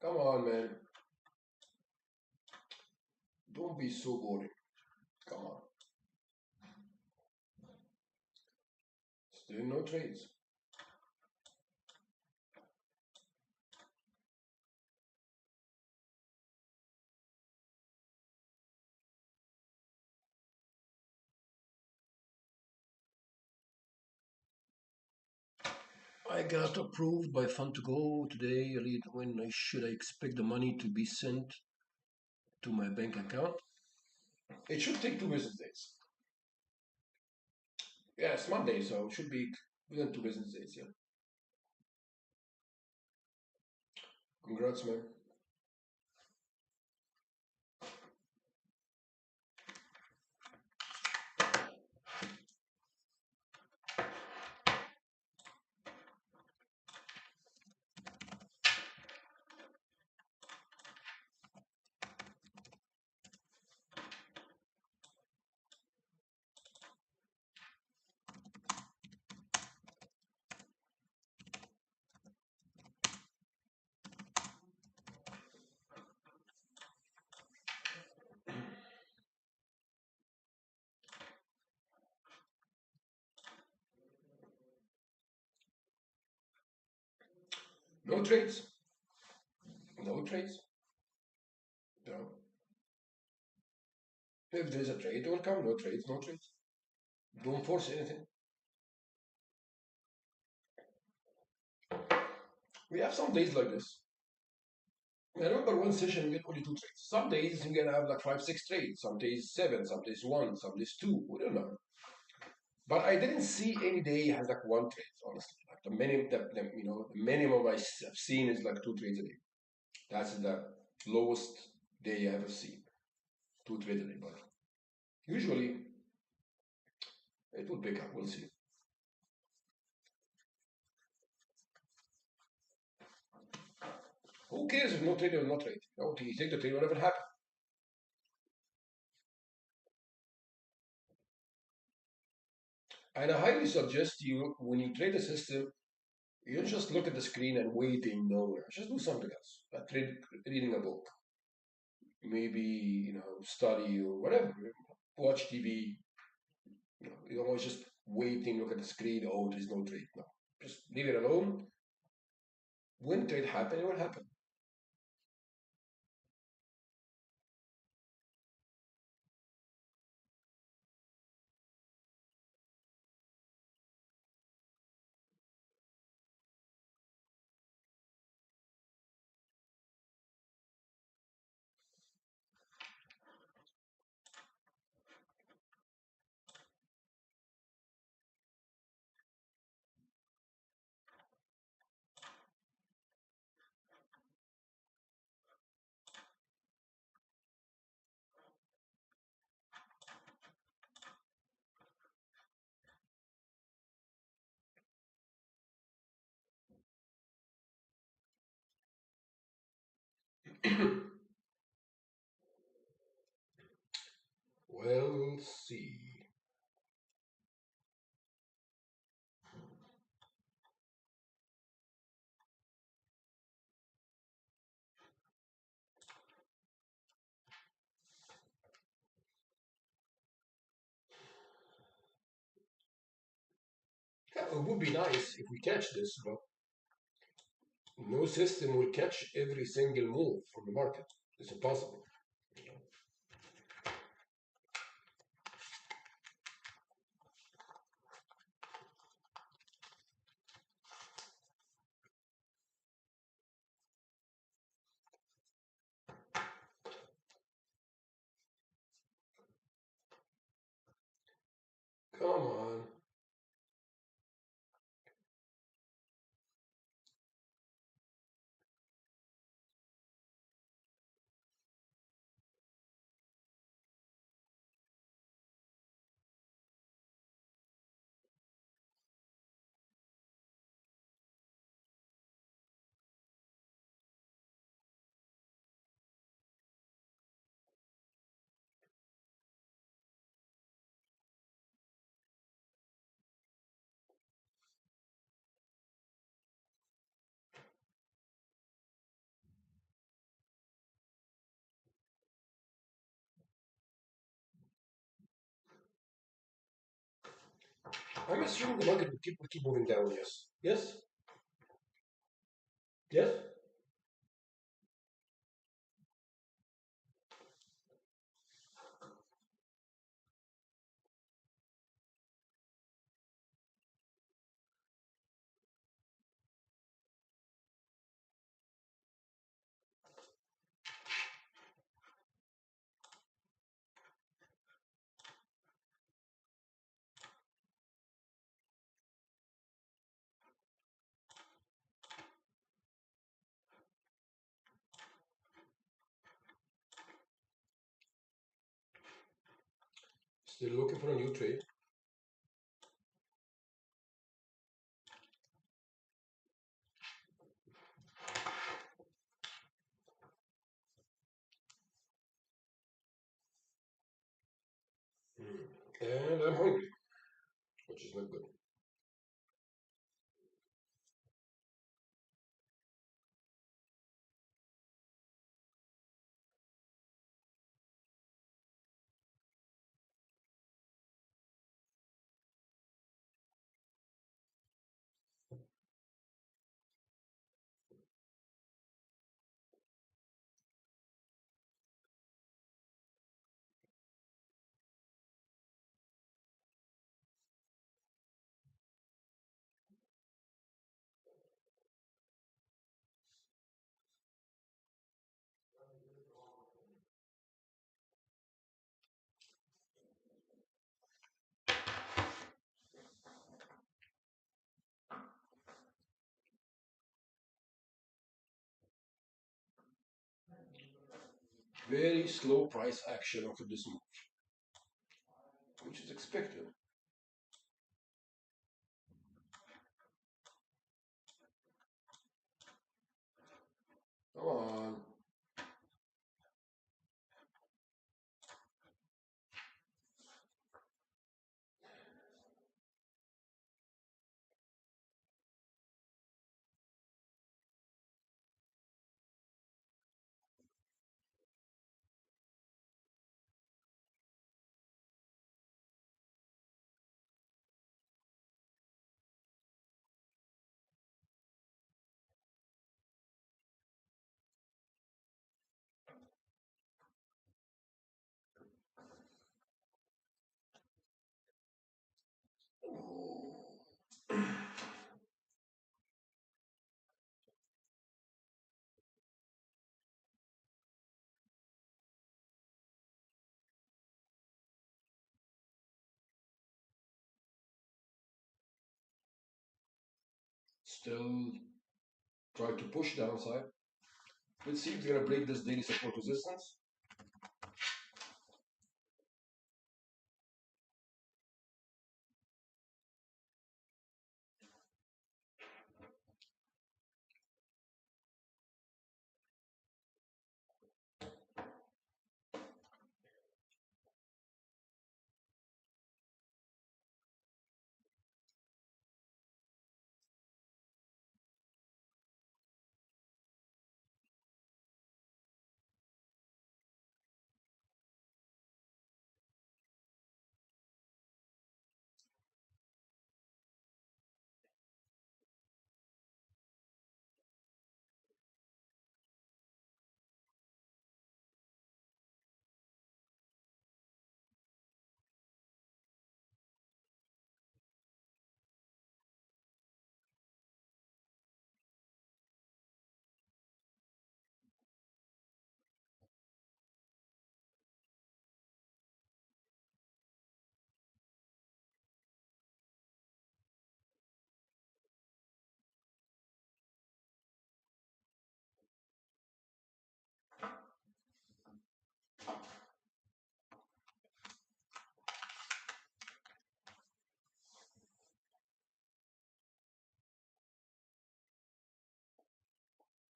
Come on, man. Don't be so boring. Come on. Still no trades. I got approved by Fund to Go today. When should I expect the money to be sent to my bank account? It should take 2 business days. Yeah, it's Monday, so it should be within 2 business days. Yeah. Congrats, man. No trades. No trades. No. If there's a trade, it will come. No trades. No trades. Don't force anything. We have some days like this. I remember one session we get only 2 trades. Some days you can have like 5, 6 trades. Some days seven. Some days one. Some days two. We don't know. But I didn't see any day has like one trade. Honestly, like the minimum I've seen is like 2 trades a day. That's the lowest day I ever seen. 2 trades a day, but Usually, it will pick up. We'll see. Who cares if no trade or not trade? No, you take the trade whenever it happens. And I highly suggest you, when you trade a system, you don't just look at the screen and waiting nowhere. Just do something else. Trade, reading a book, maybe study or whatever. Watch TV. You don't always just waiting, look at the screen. Oh, there's no trade. No, just leave it alone. When trade happen, it will happen. We'll see. Yeah, it would be nice if we catch this, but no system will catch every single move from the market. It's impossible. Come on. I'm assuming the market will keep moving down. Yes. Yes. Yes. Still looking for a new trade. And I'm hungry, which is not good. Very slow price action after this move. expected. Come on. Still try to push downside. Let's see if it's gonna break this daily support resistance.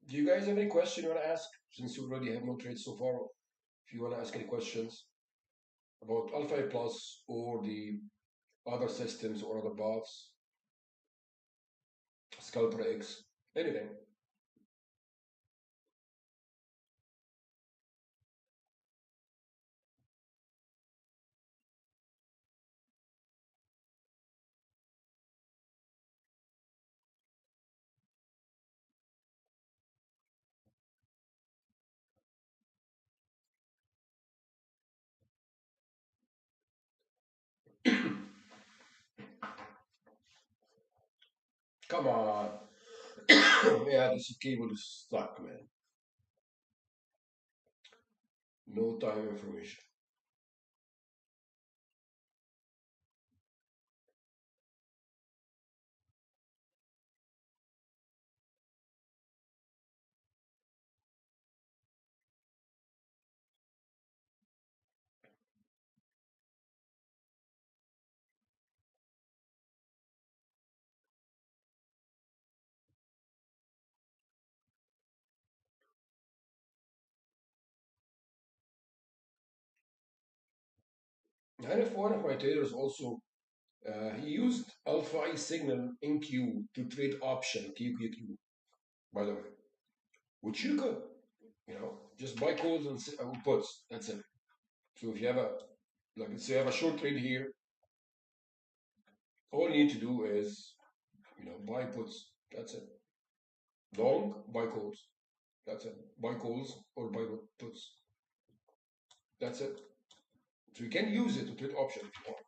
Do you guys have any question you want to ask? Since you already have no trades so far, if you want to ask any questions about Alpha A Plus or the other systems or other bots, Scalper X, anything. Come on. Yeah, this cable is stuck, man. No time information. 94 of my traders also, he used alpha I signal in Q to trade option QQQ, by the way, which you could, just buy calls and puts. That's it. So if you have a, like, let's say you have a short trade here, all you need to do is, buy puts. That's it. Long, buy calls. That's it. Buy calls or buy puts. That's it. So you can use it to trade option if you want.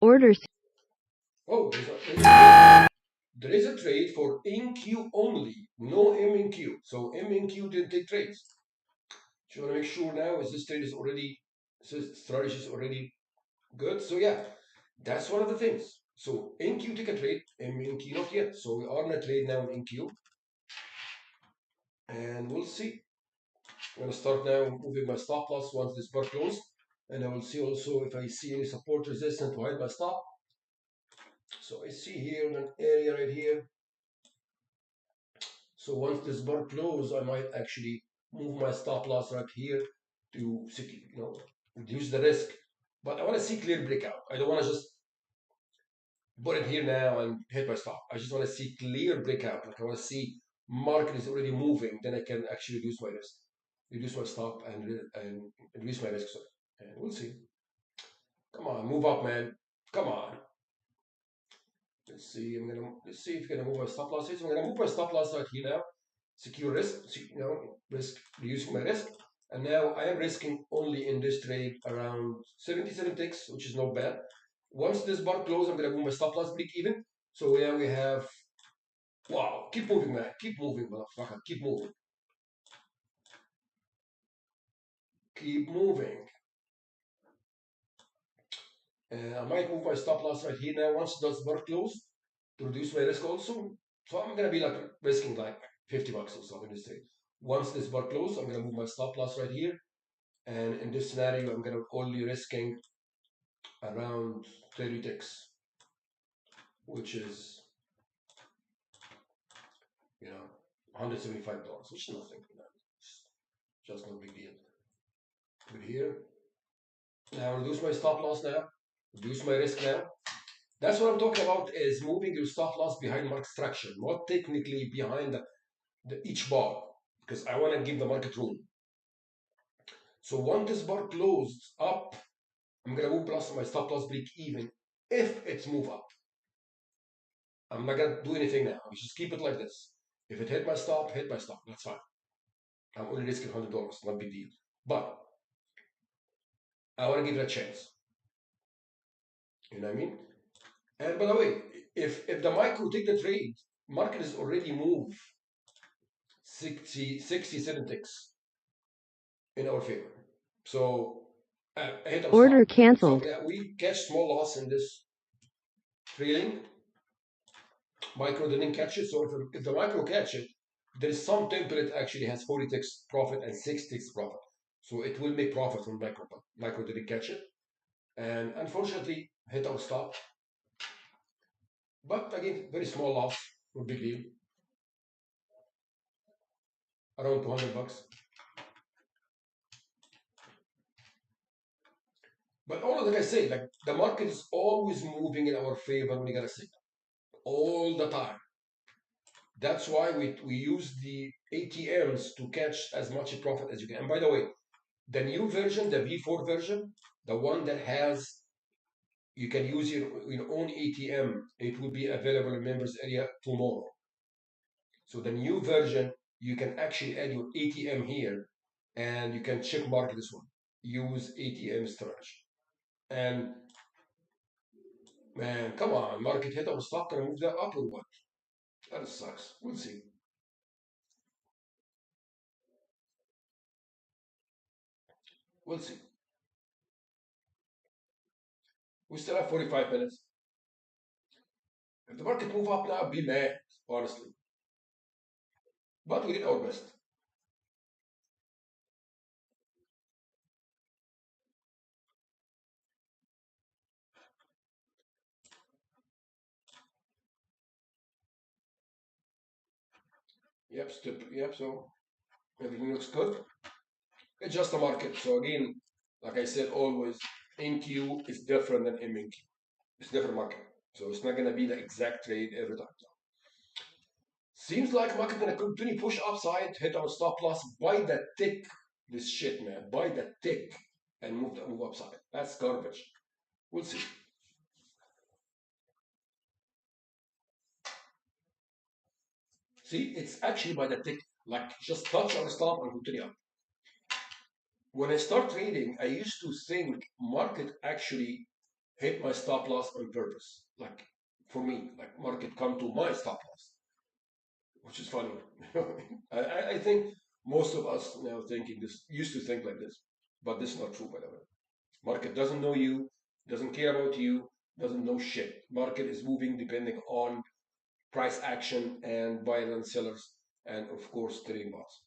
Order
Oh, there is a trade for NQ only, no M in Q. So M in Q didn't take trades. So you want to make sure now is this trade is already, this strategy is already good. So yeah, that's one of the things. So NQ take a trade, M in Q not yet. So we are in a trade now in NQ, and we'll see. I'm gonna start now moving my stop loss once this bar closed, and I will see also if I see any support resistance to hide my stop. So I see here an area right here. So once this bar closes, I might actually move my stop loss right here to reduce the risk. But I want to see clear breakout. I don't want to just put it here now and hit my stop. I just want to see clear breakout. Like I want to see market is already moving. Then I can actually reduce my risk, reduce my stop, and reduce my risk. Sorry. And we'll see. Come on, move up, man. Come on. Let's see if I'm gonna move my stop loss here. So I'm gonna move my stop loss right here now. Secure risk, risk, reducing my risk. And now I am risking only in this trade around 77 ticks, which is not bad. Once this bar closes, I'm gonna move my stop loss break even. So now we have, wow, keep moving, man. Keep moving, motherfucker. Keep moving. Keep moving. And I might move my stop loss right here now once this bar close to reduce my risk also. So I'm gonna be like risking like 50 bucks or so in this trade. Once this bar close, I'm gonna move my stop loss right here. And in this scenario, I'm gonna only risking around 30 ticks, which is, $175, which is nothing, it's just no big deal. But here, now reduce my stop loss now, reduce my risk now. That's what I'm talking about is moving your stop loss behind market structure, not technically behind each bar, because I want to give the market room. So once this bar closed up, I'm gonna move plus my stop loss break even if it's move up. I'm not gonna do anything now. I just keep it like this. If it hit my stop, hit my stop. That's fine. I'm only risking $100, not big deal. But I want to give it a chance. You know what I mean? And by the way, if the micro take the trade, market is already moved 67 ticks in our favor. So I hit our
order
stop. So
canceled.
yeah, we catch small loss in this trailing. Micro didn't catch it. So if the micro catch it, there is some template actually has 40 ticks profit and 6 ticks profit. So it will make profit from micro, but micro didn't catch it. And unfortunately, hit our stop. But again, very small loss, no big deal, around 200 bucks. But all like I say, like the market is always moving in our favor when you gotta say all the time. That's why we use the ATMs to catch as much profit as you can. And by the way, the new version, the V4 version, the one that has you can use your own ATM, it will be available in members area tomorrow. So the new version, you can actually add your ATM here and you can check mark this one. Use ATM storage. And man, come on, market hit our stock and move that up or what? That sucks. We'll see. We'll see. We still have 45 minutes. If the market move up now, be mad, honestly. But we did our best. Yep, so everything looks good. It's just a market. So again, like I said, always NQ is different than MNQ. It's different market. So it's not gonna be the exact trade every time. Seems like market gonna continue push upside, hit our stop loss, buy the tick. This shit, man. Buy the tick and move upside. That's garbage. We'll see. See, it's actually by the tick. Like just touch our stop and continue up. When I start trading, I used to think market actually hit my stop loss on purpose. Like for me, like market come to my stop loss, which is funny. I think most of us now thinking this used to think like this, but this is not true by the way. Market doesn't know you, doesn't care about you, doesn't know shit. Market is moving depending on price action and buyers and sellers, and of course trading bots.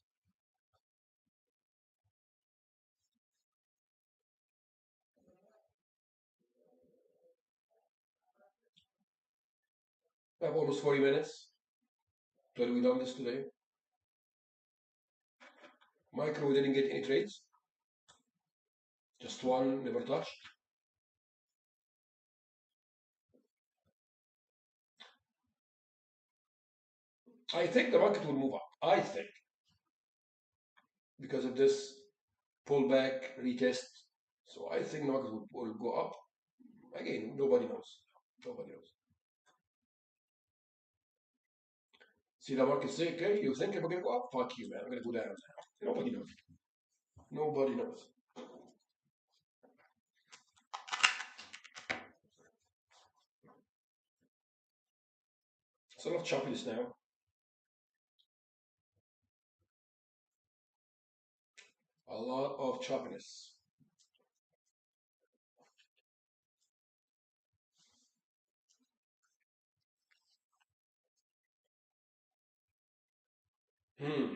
I have almost 40 minutes till we done this today. Micro, we didn't get any trades, just one never touched. I think the market will move up. I think because of this pullback retest. So I think the market will go up. Again, nobody knows. Nobody knows. See the market say, okay, you think I'm gonna go up? Fuck you, man. I'm gonna go down. Nobody knows. Nobody knows. It's a lot of choppiness now. A lot of choppiness. Hmm.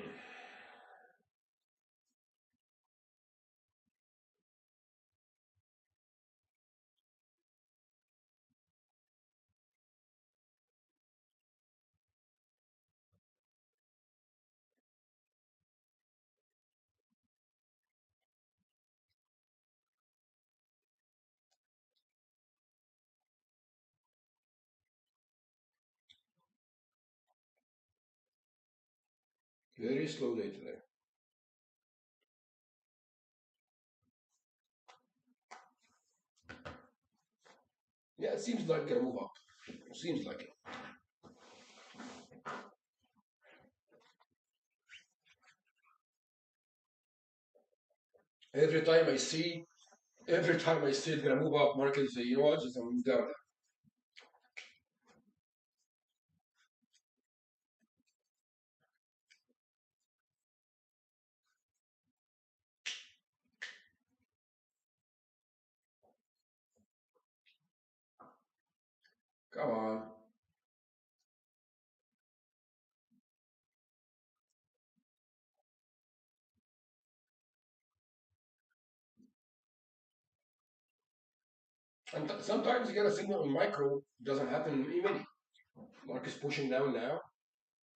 Very slow day today. Yeah, it seems like gonna move up. Seems like it. Every time I see, every time I see it gonna move up, market say, you know what, just gonna move down. Come on. And sometimes you get a signal in micro, doesn't happen in e-mini. Market's pushing down now.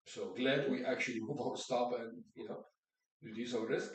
So glad we actually move our stop and reduce our risk.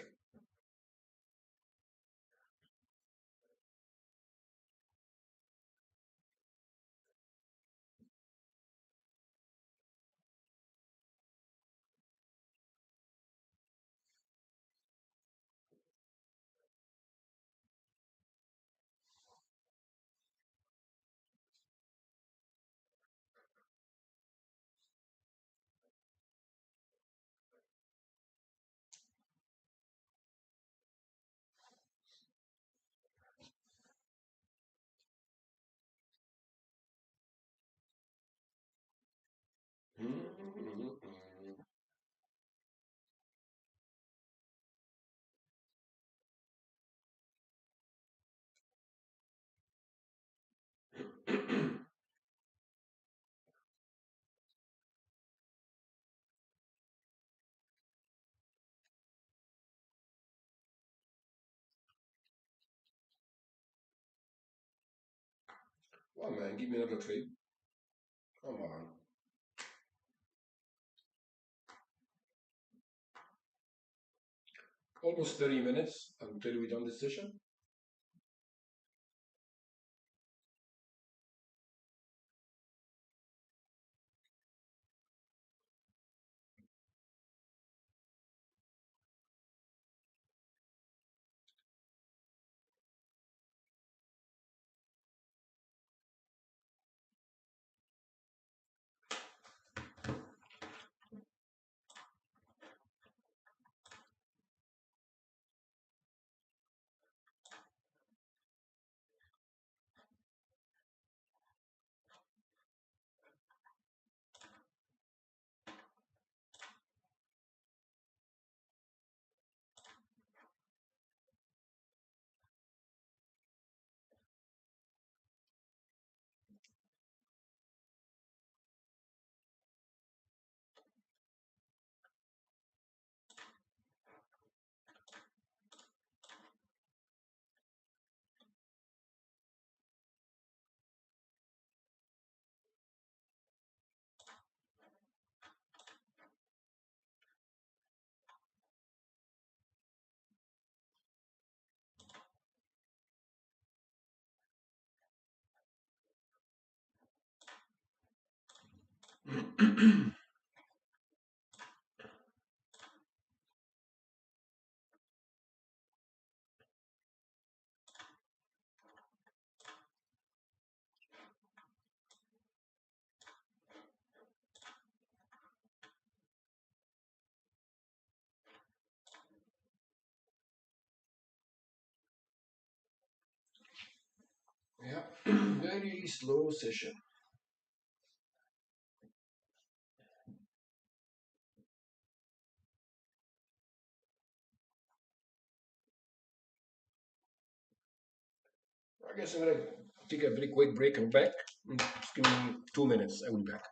Come on, man, give me another trade. Come on. Almost 30 minutes until we done this session. Yeah, very slow session. I guess I'm gonna take a very quick break and back. Just give me 2 minutes. I will be back.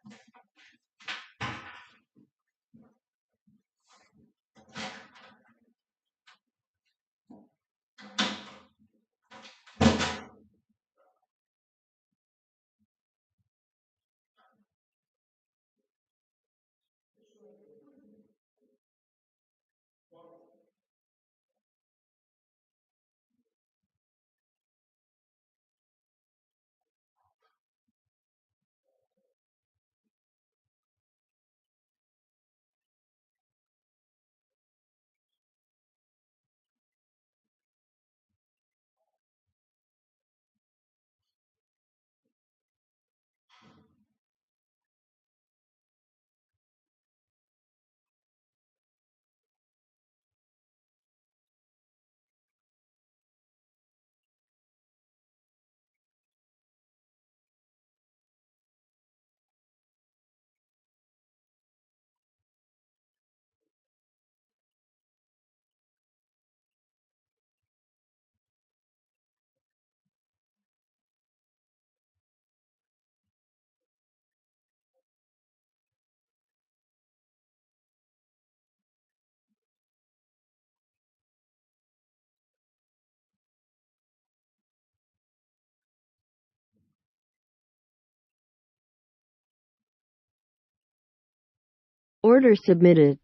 Order submitted.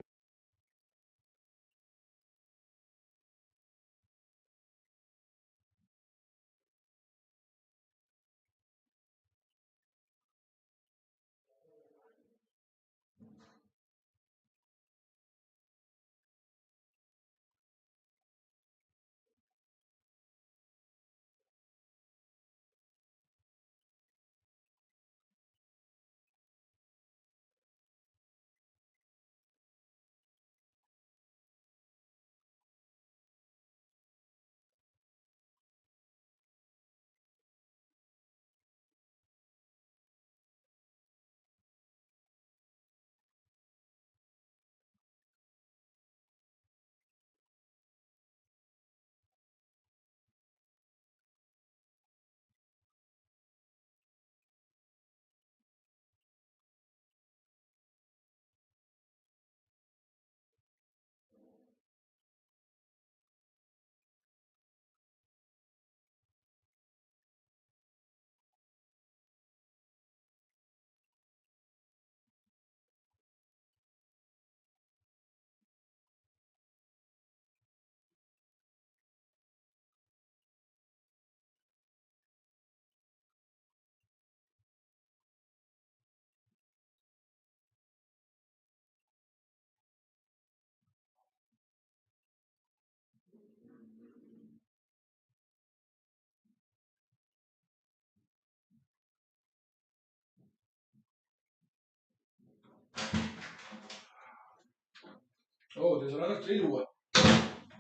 Oh, there's another trade.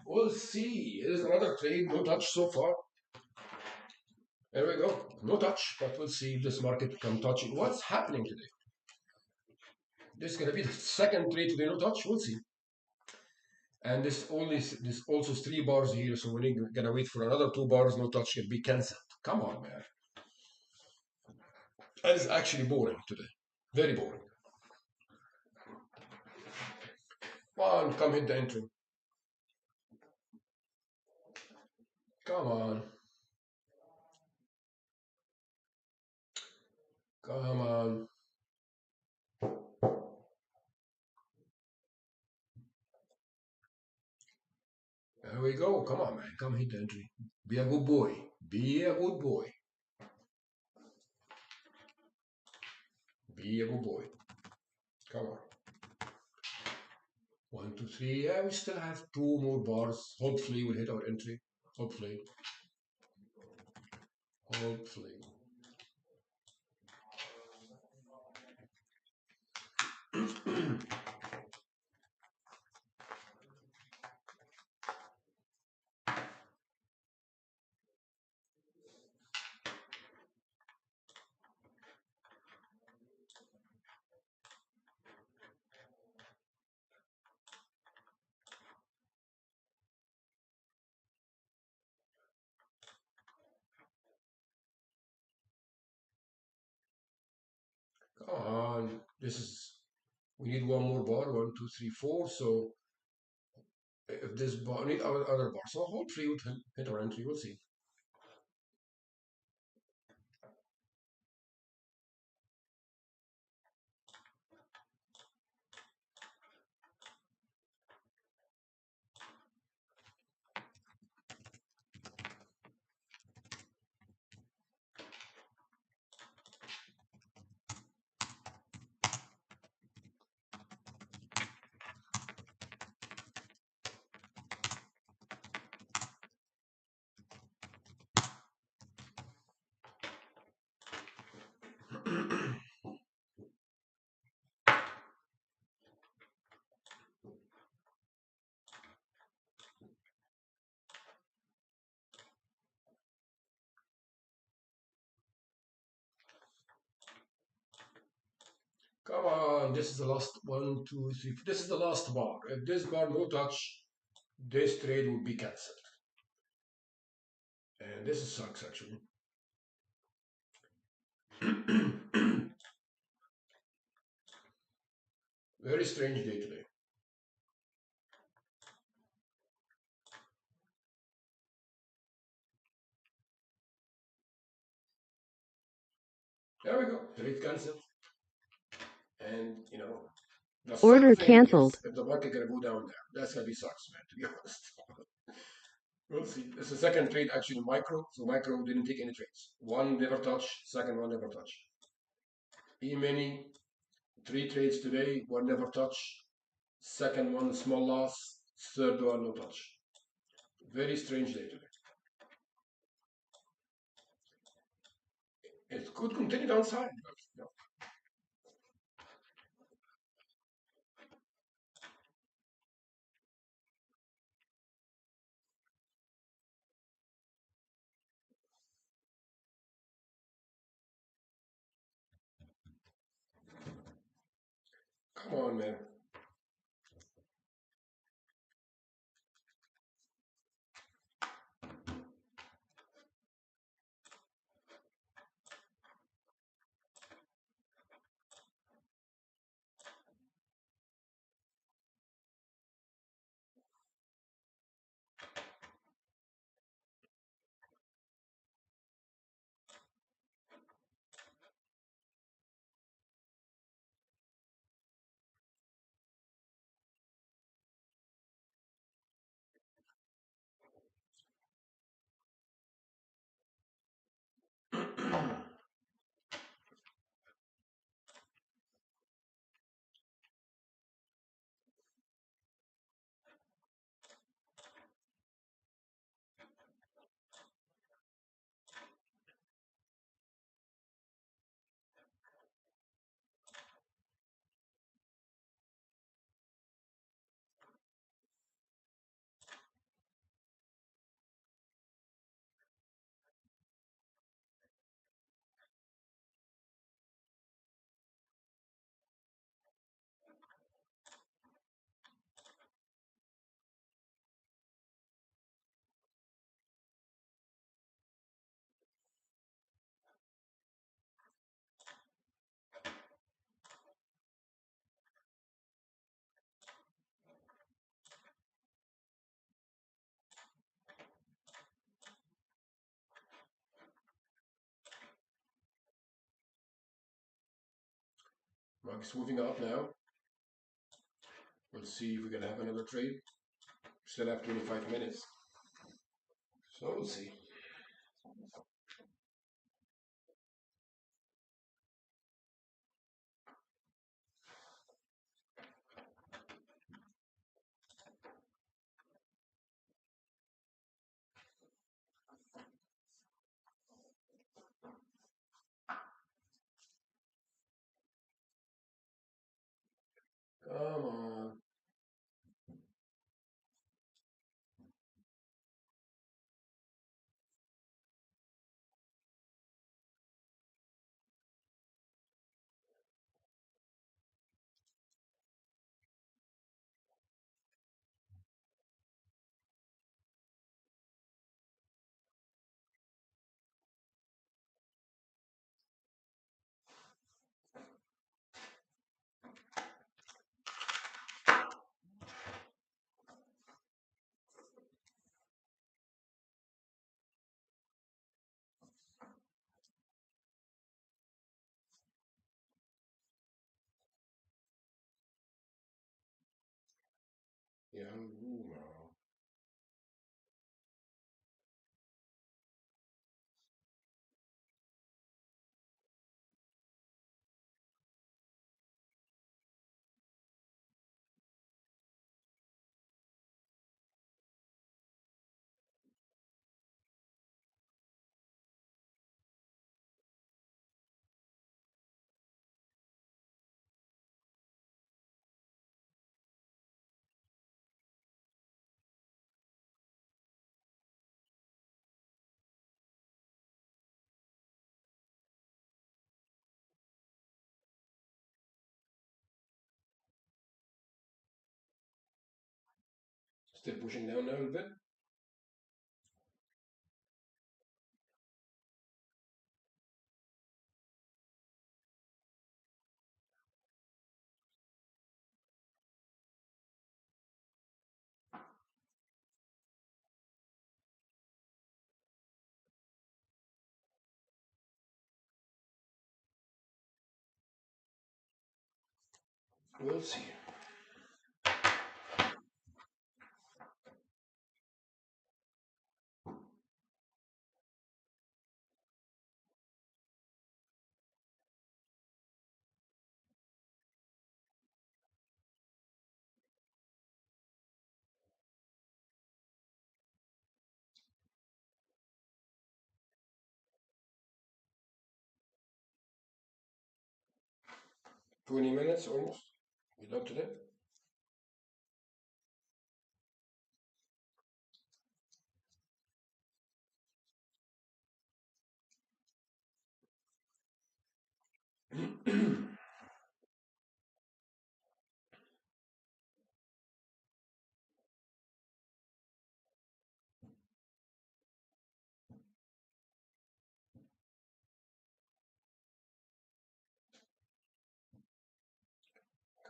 We'll see. There's another trade. No touch so far. There we go. No touch, but we'll see if this market can touch it. What's happening today? This is gonna be the second trade today. No touch. We'll see. And this also is 3 bars here, so we're gonna wait for another 2 bars. No touch can be cancelled. Come on, man. That is actually boring today. Very boring. Come on, come hit the entry. Come on. Come on. There we go. Come on, man. Come hit the entry. Be a good boy. Be a good boy. Be a good boy. Come on. 1, 2, 3. Yeah, we still have two more bars. Hopefully, we'll hit our entry. Hopefully. Hopefully. Come on. This is. We need one more bar. 1, 2, 3, 4. So if this bar, we need our other bar. So hopefully, we'll hit our entry. We'll see. Come on, this is the last 1, 2, 3. This is the last bar. If this bar no touch, this trade will be cancelled. And this sucks actually. Very strange day today. There we go. Trade cancelled. And the
Order
suck thing is
canceled.
if the market gonna go down there. That's gonna be sucks, man, to be honest. We'll see. It's the second trade actually in micro, so micro didn't take any trades. One never touch, second one never touch. E-mini, 3 trades today, one never touch, second one small loss, third one no touch. Very strange day today. It could continue downside, but come on, man. Market's moving up now. We'll see if we can have another trade. Still have 25 minutes. So we'll see. Yanguma. Still pushing down a little bit. We'll see. 20 minutes almost. We done today.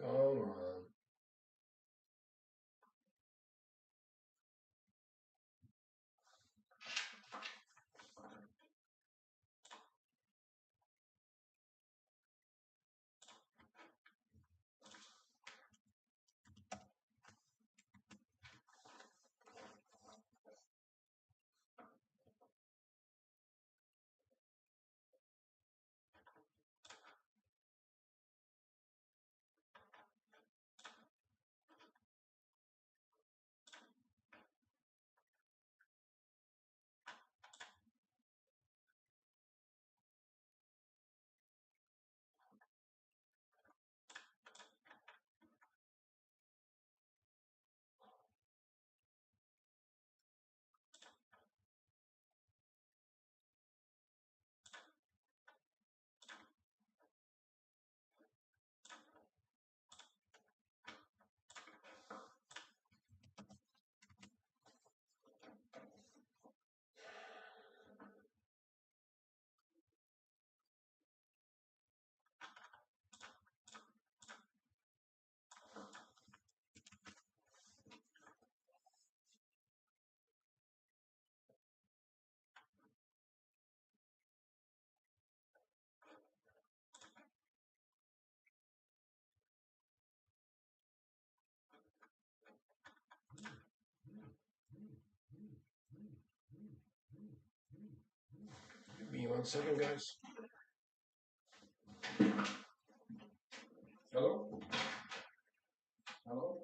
Come on. Give me 1 second, guys. Hello? Hello?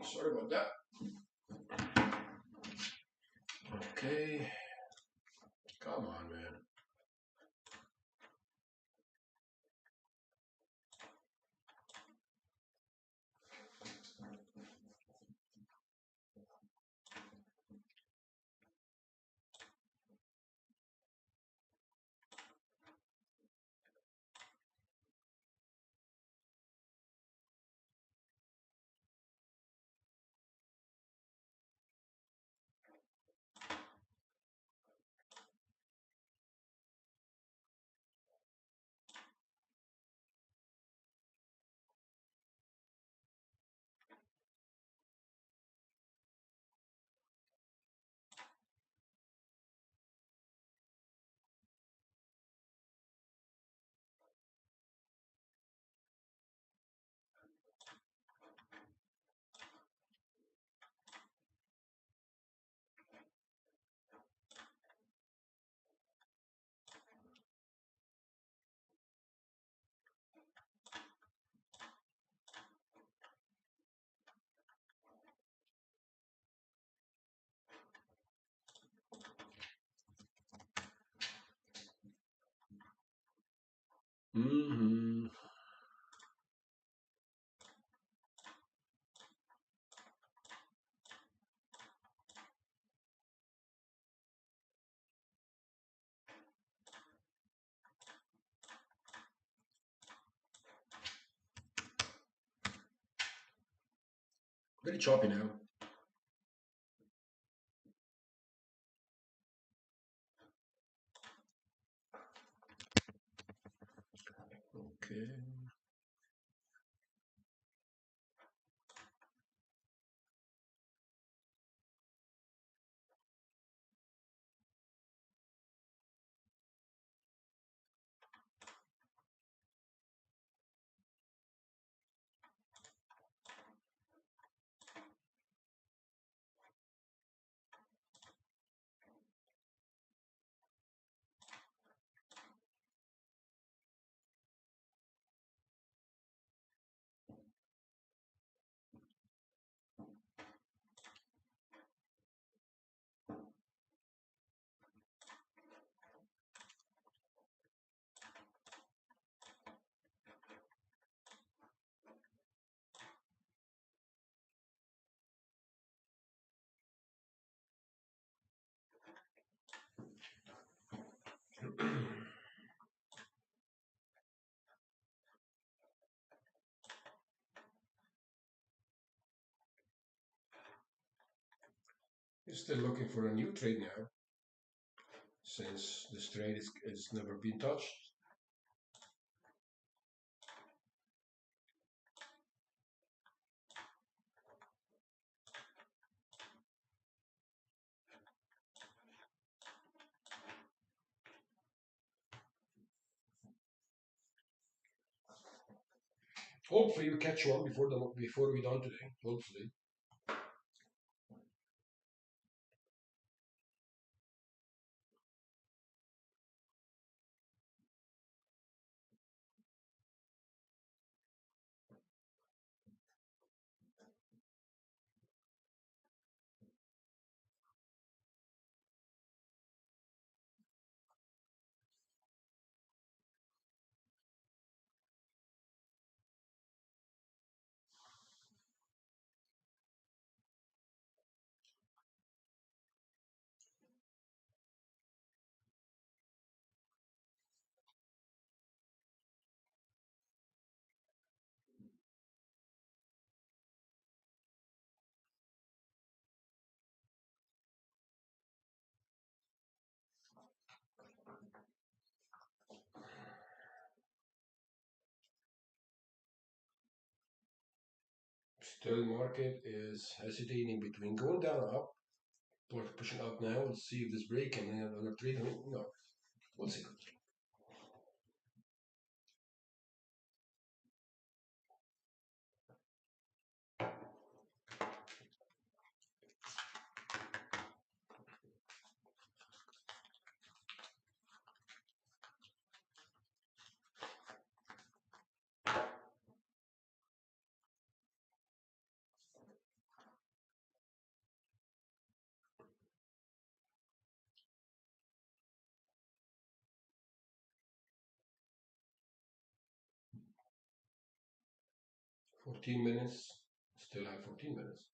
Sorry about that. Okay. Come on, man. Hmm. Very choppy now. Okay. You're still looking for a new trade now, since this trade is never been touched. Hopefully, we catch one before we done today. Hopefully, 'Still market is hesitating between going down or up, pushing up now. Let's see if this break and then another trade. No, we'll see. 14 minutes. Still have 14 minutes.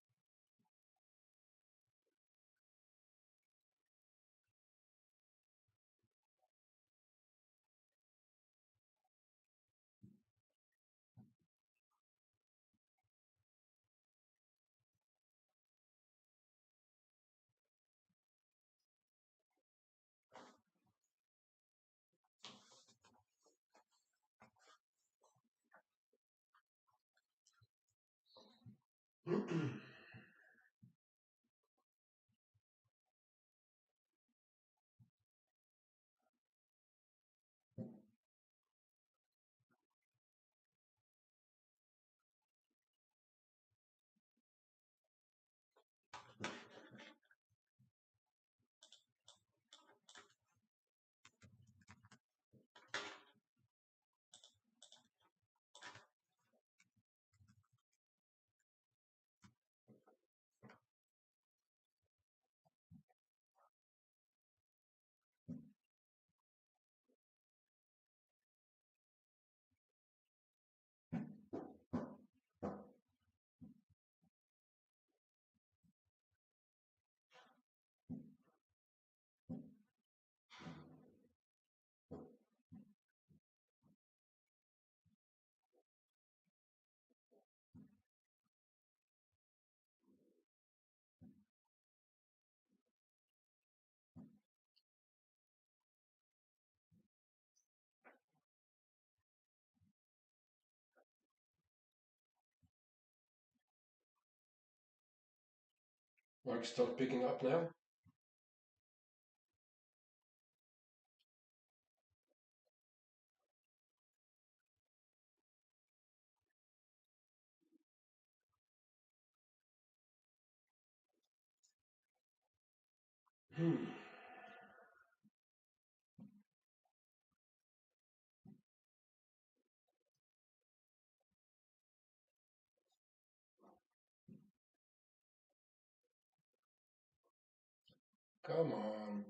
Mark, start picking up now. Hmm. Come on.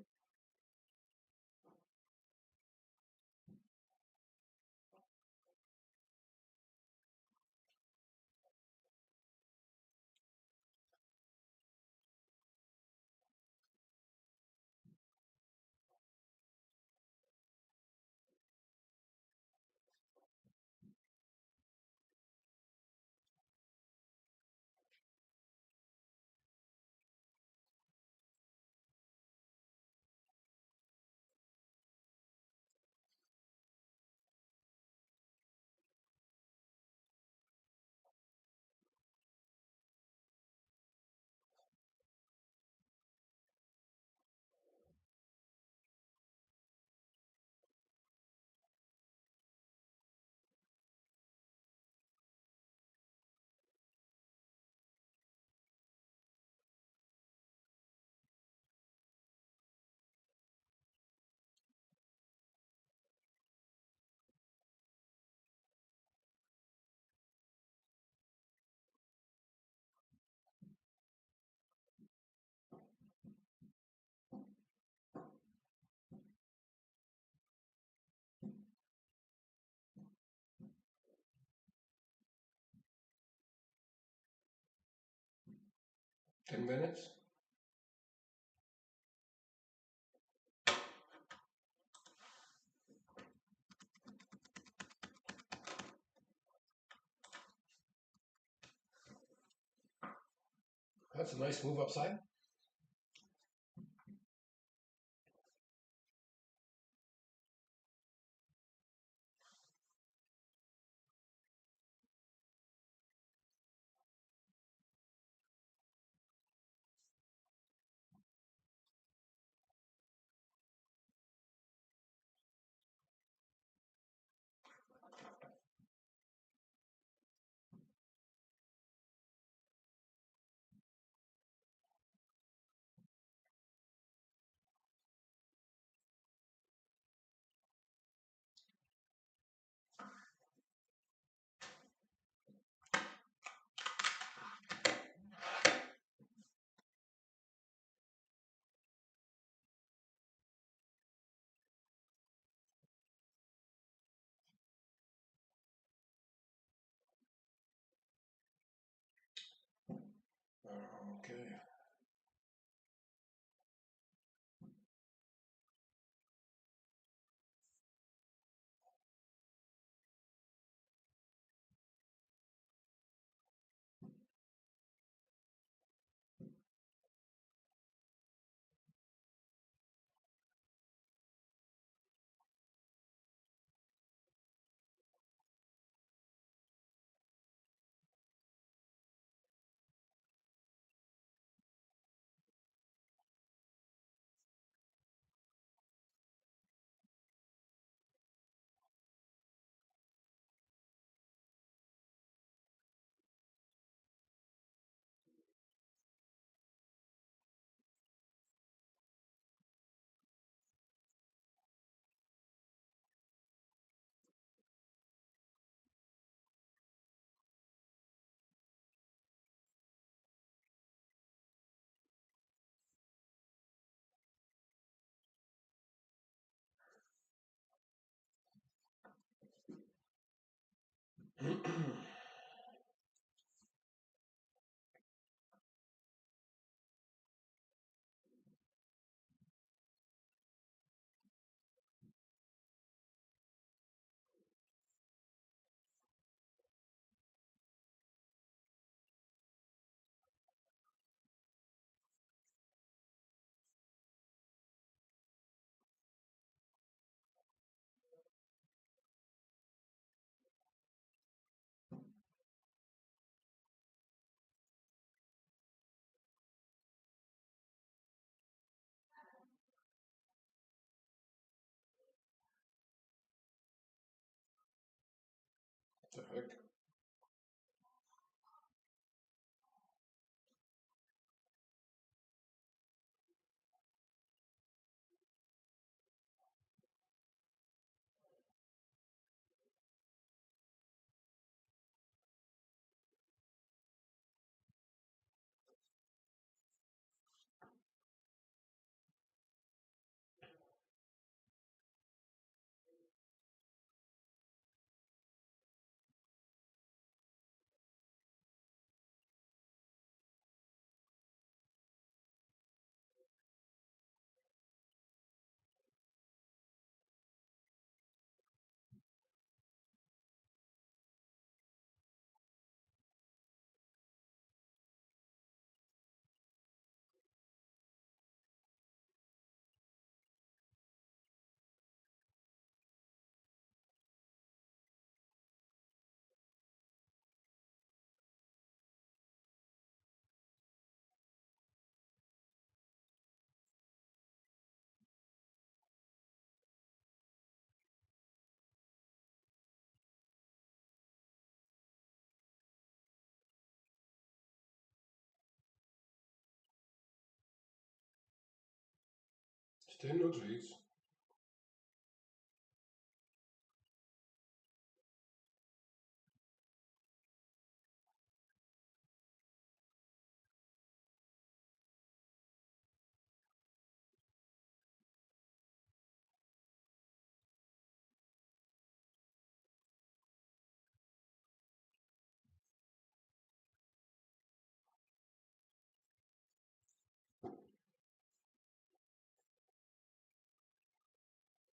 10 minutes. That's a nice move upside. Okay. Heck. Still no trees.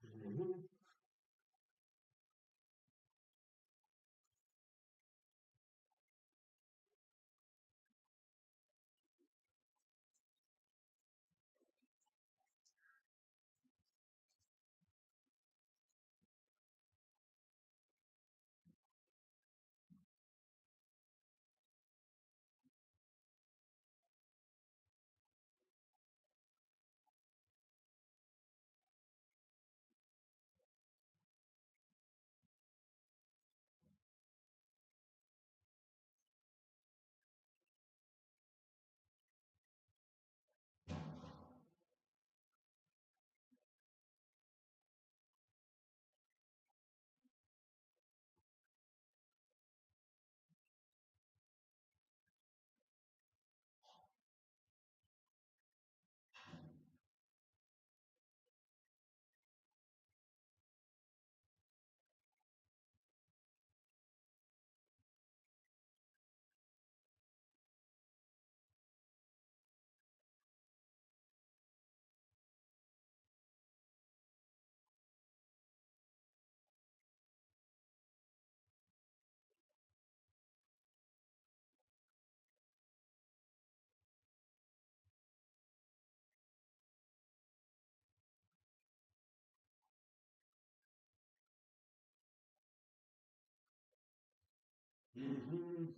Mhm. Mhm.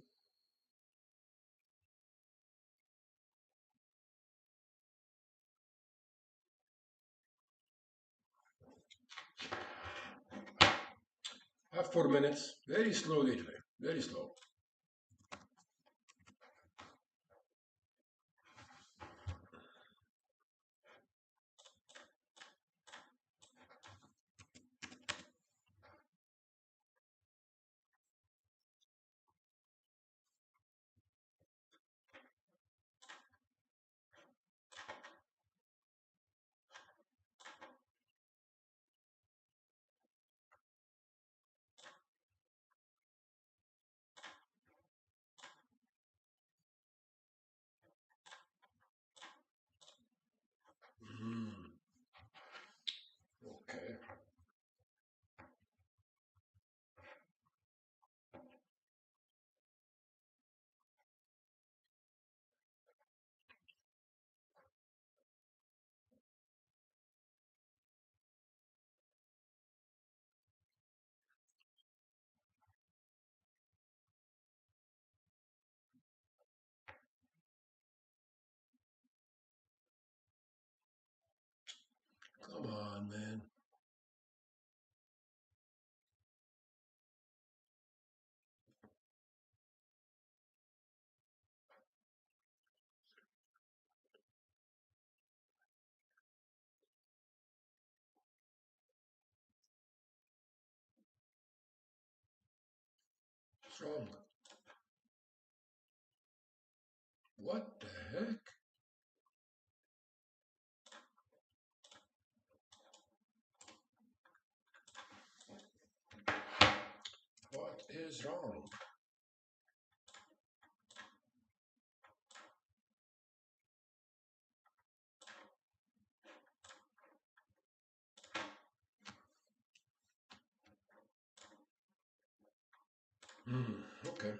Have 4 minutes. Very slowly today. Very slow. Mm. Okay. Come on, man. wrong? What the heck? What is wrong? Okay.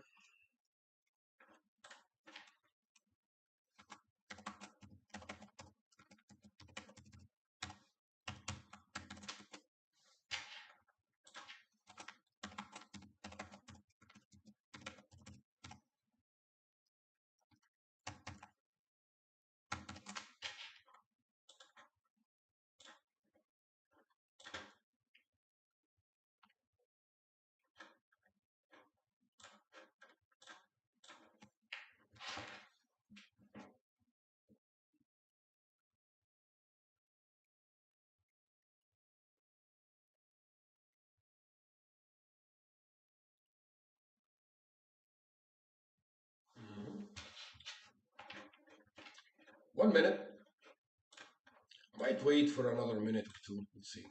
Mhm. 1 minute. I might wait for another minute or two. Let's see.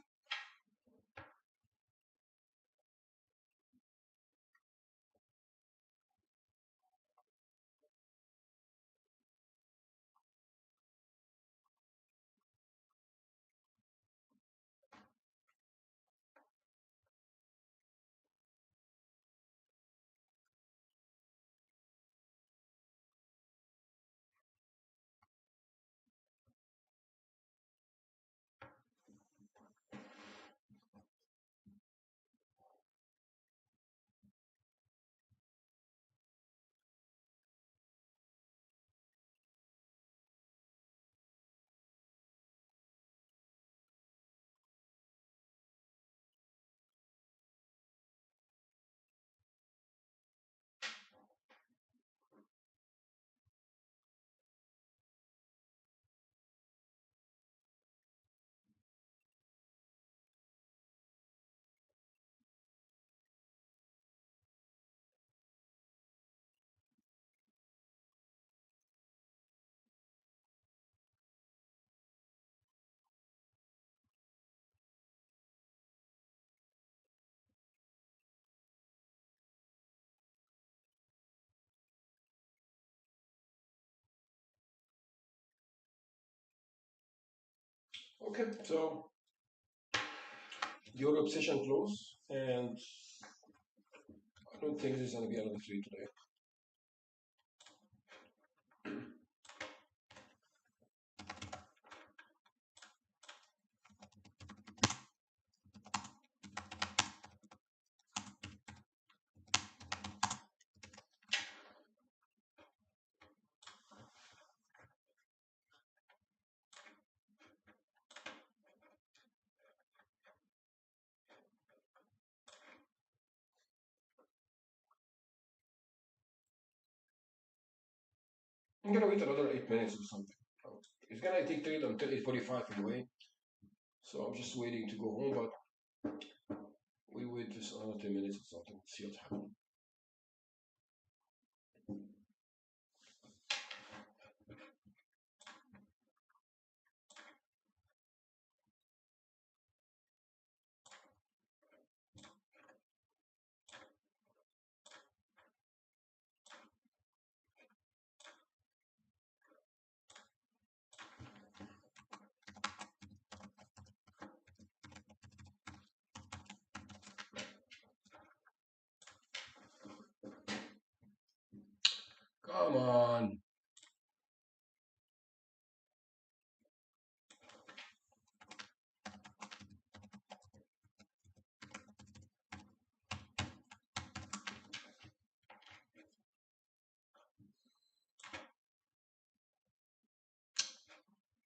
Okay, so your obsession close, and I don't think there's gonna be another three today. I'm gonna wait another 8 minutes or something. It's gonna take trade until 8:45 anyway, so I'm just waiting to go home. But we wait just another 10 minutes or something. See what's happening. Come on.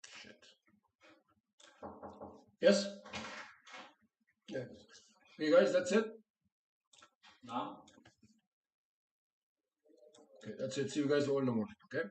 Shit. Yes. Yeah. Hey guys, that's it.
Now?
Okay, that's it. See you guys all in the morning. Okay.